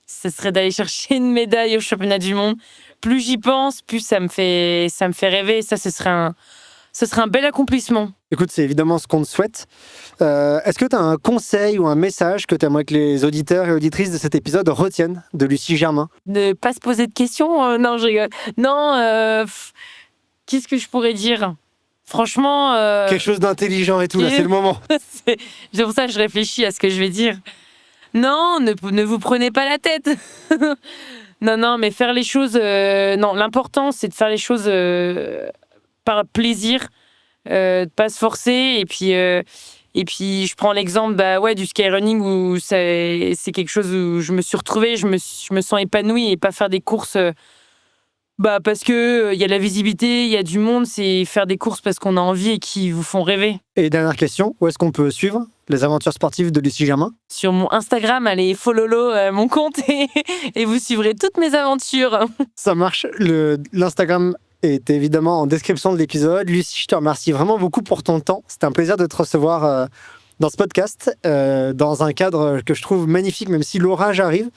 ce serait d'aller chercher une médaille au championnat du monde. Plus j'y pense, plus ça me fait rêver. Ça, ce serait un bel accomplissement. Écoute, c'est évidemment ce qu'on te souhaite. Est-ce que tu as un conseil ou un message que tu aimerais que les auditeurs et auditrices de cet épisode retiennent de Lucie Germain? Ne pas se poser de questions. Non, je rigole. Non, qu'est-ce que je pourrais dire? Franchement... quelque chose d'intelligent et tout, là, c'est le moment. C'est pour ça que je réfléchis à ce que je vais dire. Non, ne vous prenez pas la tête. Non, mais faire les choses... non, l'important, c'est de faire les choses par plaisir, de pas se forcer. Et puis, je prends l'exemple du skyrunning où c'est quelque chose où je me suis retrouvée, je me sens épanouie, et pas faire des courses... parce que y a de la visibilité, il y a du monde, c'est faire des courses parce qu'on a envie et qui vous font rêver. Et dernière question, où est-ce qu'on peut suivre les aventures sportives de Lucie Germain? Sur mon Instagram, allez follow mon compte et vous suivrez toutes mes aventures. Ça marche, l'Instagram est évidemment en description de l'épisode. Lucie, je te remercie vraiment beaucoup pour ton temps. C'était un plaisir de te recevoir dans ce podcast, dans un cadre que je trouve magnifique, même si l'orage arrive.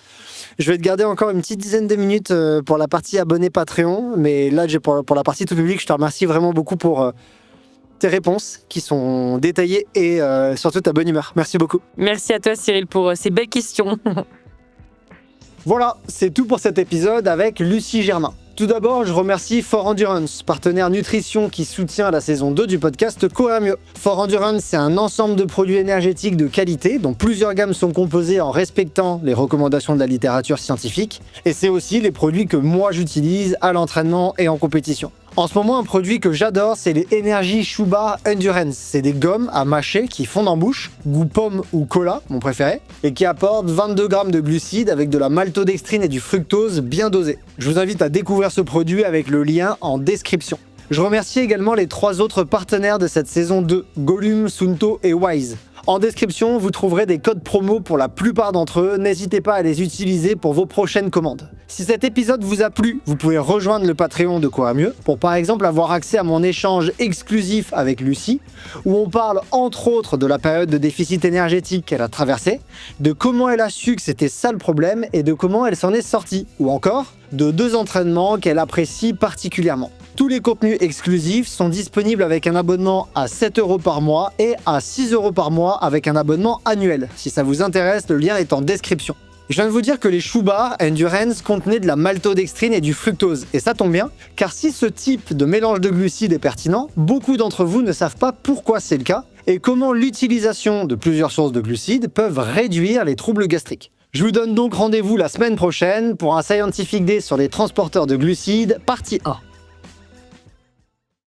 Je vais te garder encore une petite dizaine de minutes pour la partie abonné Patreon, mais là, pour la partie tout public, je te remercie vraiment beaucoup pour tes réponses qui sont détaillées et surtout ta bonne humeur. Merci beaucoup. Merci à toi, Cyril, pour ces belles questions. Voilà, c'est tout pour cet épisode avec Lucie Germain. Tout d'abord, je remercie For Endurance, partenaire nutrition qui soutient la saison 2 du podcast Courir Mieux. For Endurance, c'est un ensemble de produits énergétiques de qualité dont plusieurs gammes sont composées en respectant les recommandations de la littérature scientifique. Et c'est aussi les produits que moi j'utilise à l'entraînement et en compétition. En ce moment, un produit que j'adore, c'est les Energy Chew Bar Endurance. C'est des gommes à mâcher qui fondent en bouche, goût pomme ou cola, mon préféré, et qui apportent 22 grammes de glucides avec de la maltodextrine et du fructose bien dosé. Je vous invite à découvrir ce produit avec le lien en description. Je remercie également les 3 autres partenaires de cette saison 2, Gollum, Suunto et Wise. En description, vous trouverez des codes promo pour la plupart d'entre eux. N'hésitez pas à les utiliser pour vos prochaines commandes. Si cet épisode vous a plu, vous pouvez rejoindre le Patreon de Courir Mieux pour par exemple avoir accès à mon échange exclusif avec Lucie, où on parle entre autres de la période de déficit énergétique qu'elle a traversée, de comment elle a su que c'était ça le problème et de comment elle s'en est sortie, ou encore de 2 entraînements qu'elle apprécie particulièrement. Tous les contenus exclusifs sont disponibles avec un abonnement à 7 € par mois et à 6 € par mois avec un abonnement annuel. Si ça vous intéresse, le lien est en description. Je viens de vous dire que les choux bars Endurance contenaient de la maltodextrine et du fructose. Et ça tombe bien, car si ce type de mélange de glucides est pertinent, beaucoup d'entre vous ne savent pas pourquoi c'est le cas et comment l'utilisation de plusieurs sources de glucides peuvent réduire les troubles gastriques. Je vous donne donc rendez-vous la semaine prochaine pour un Scientific Day sur les transporteurs de glucides, partie 1.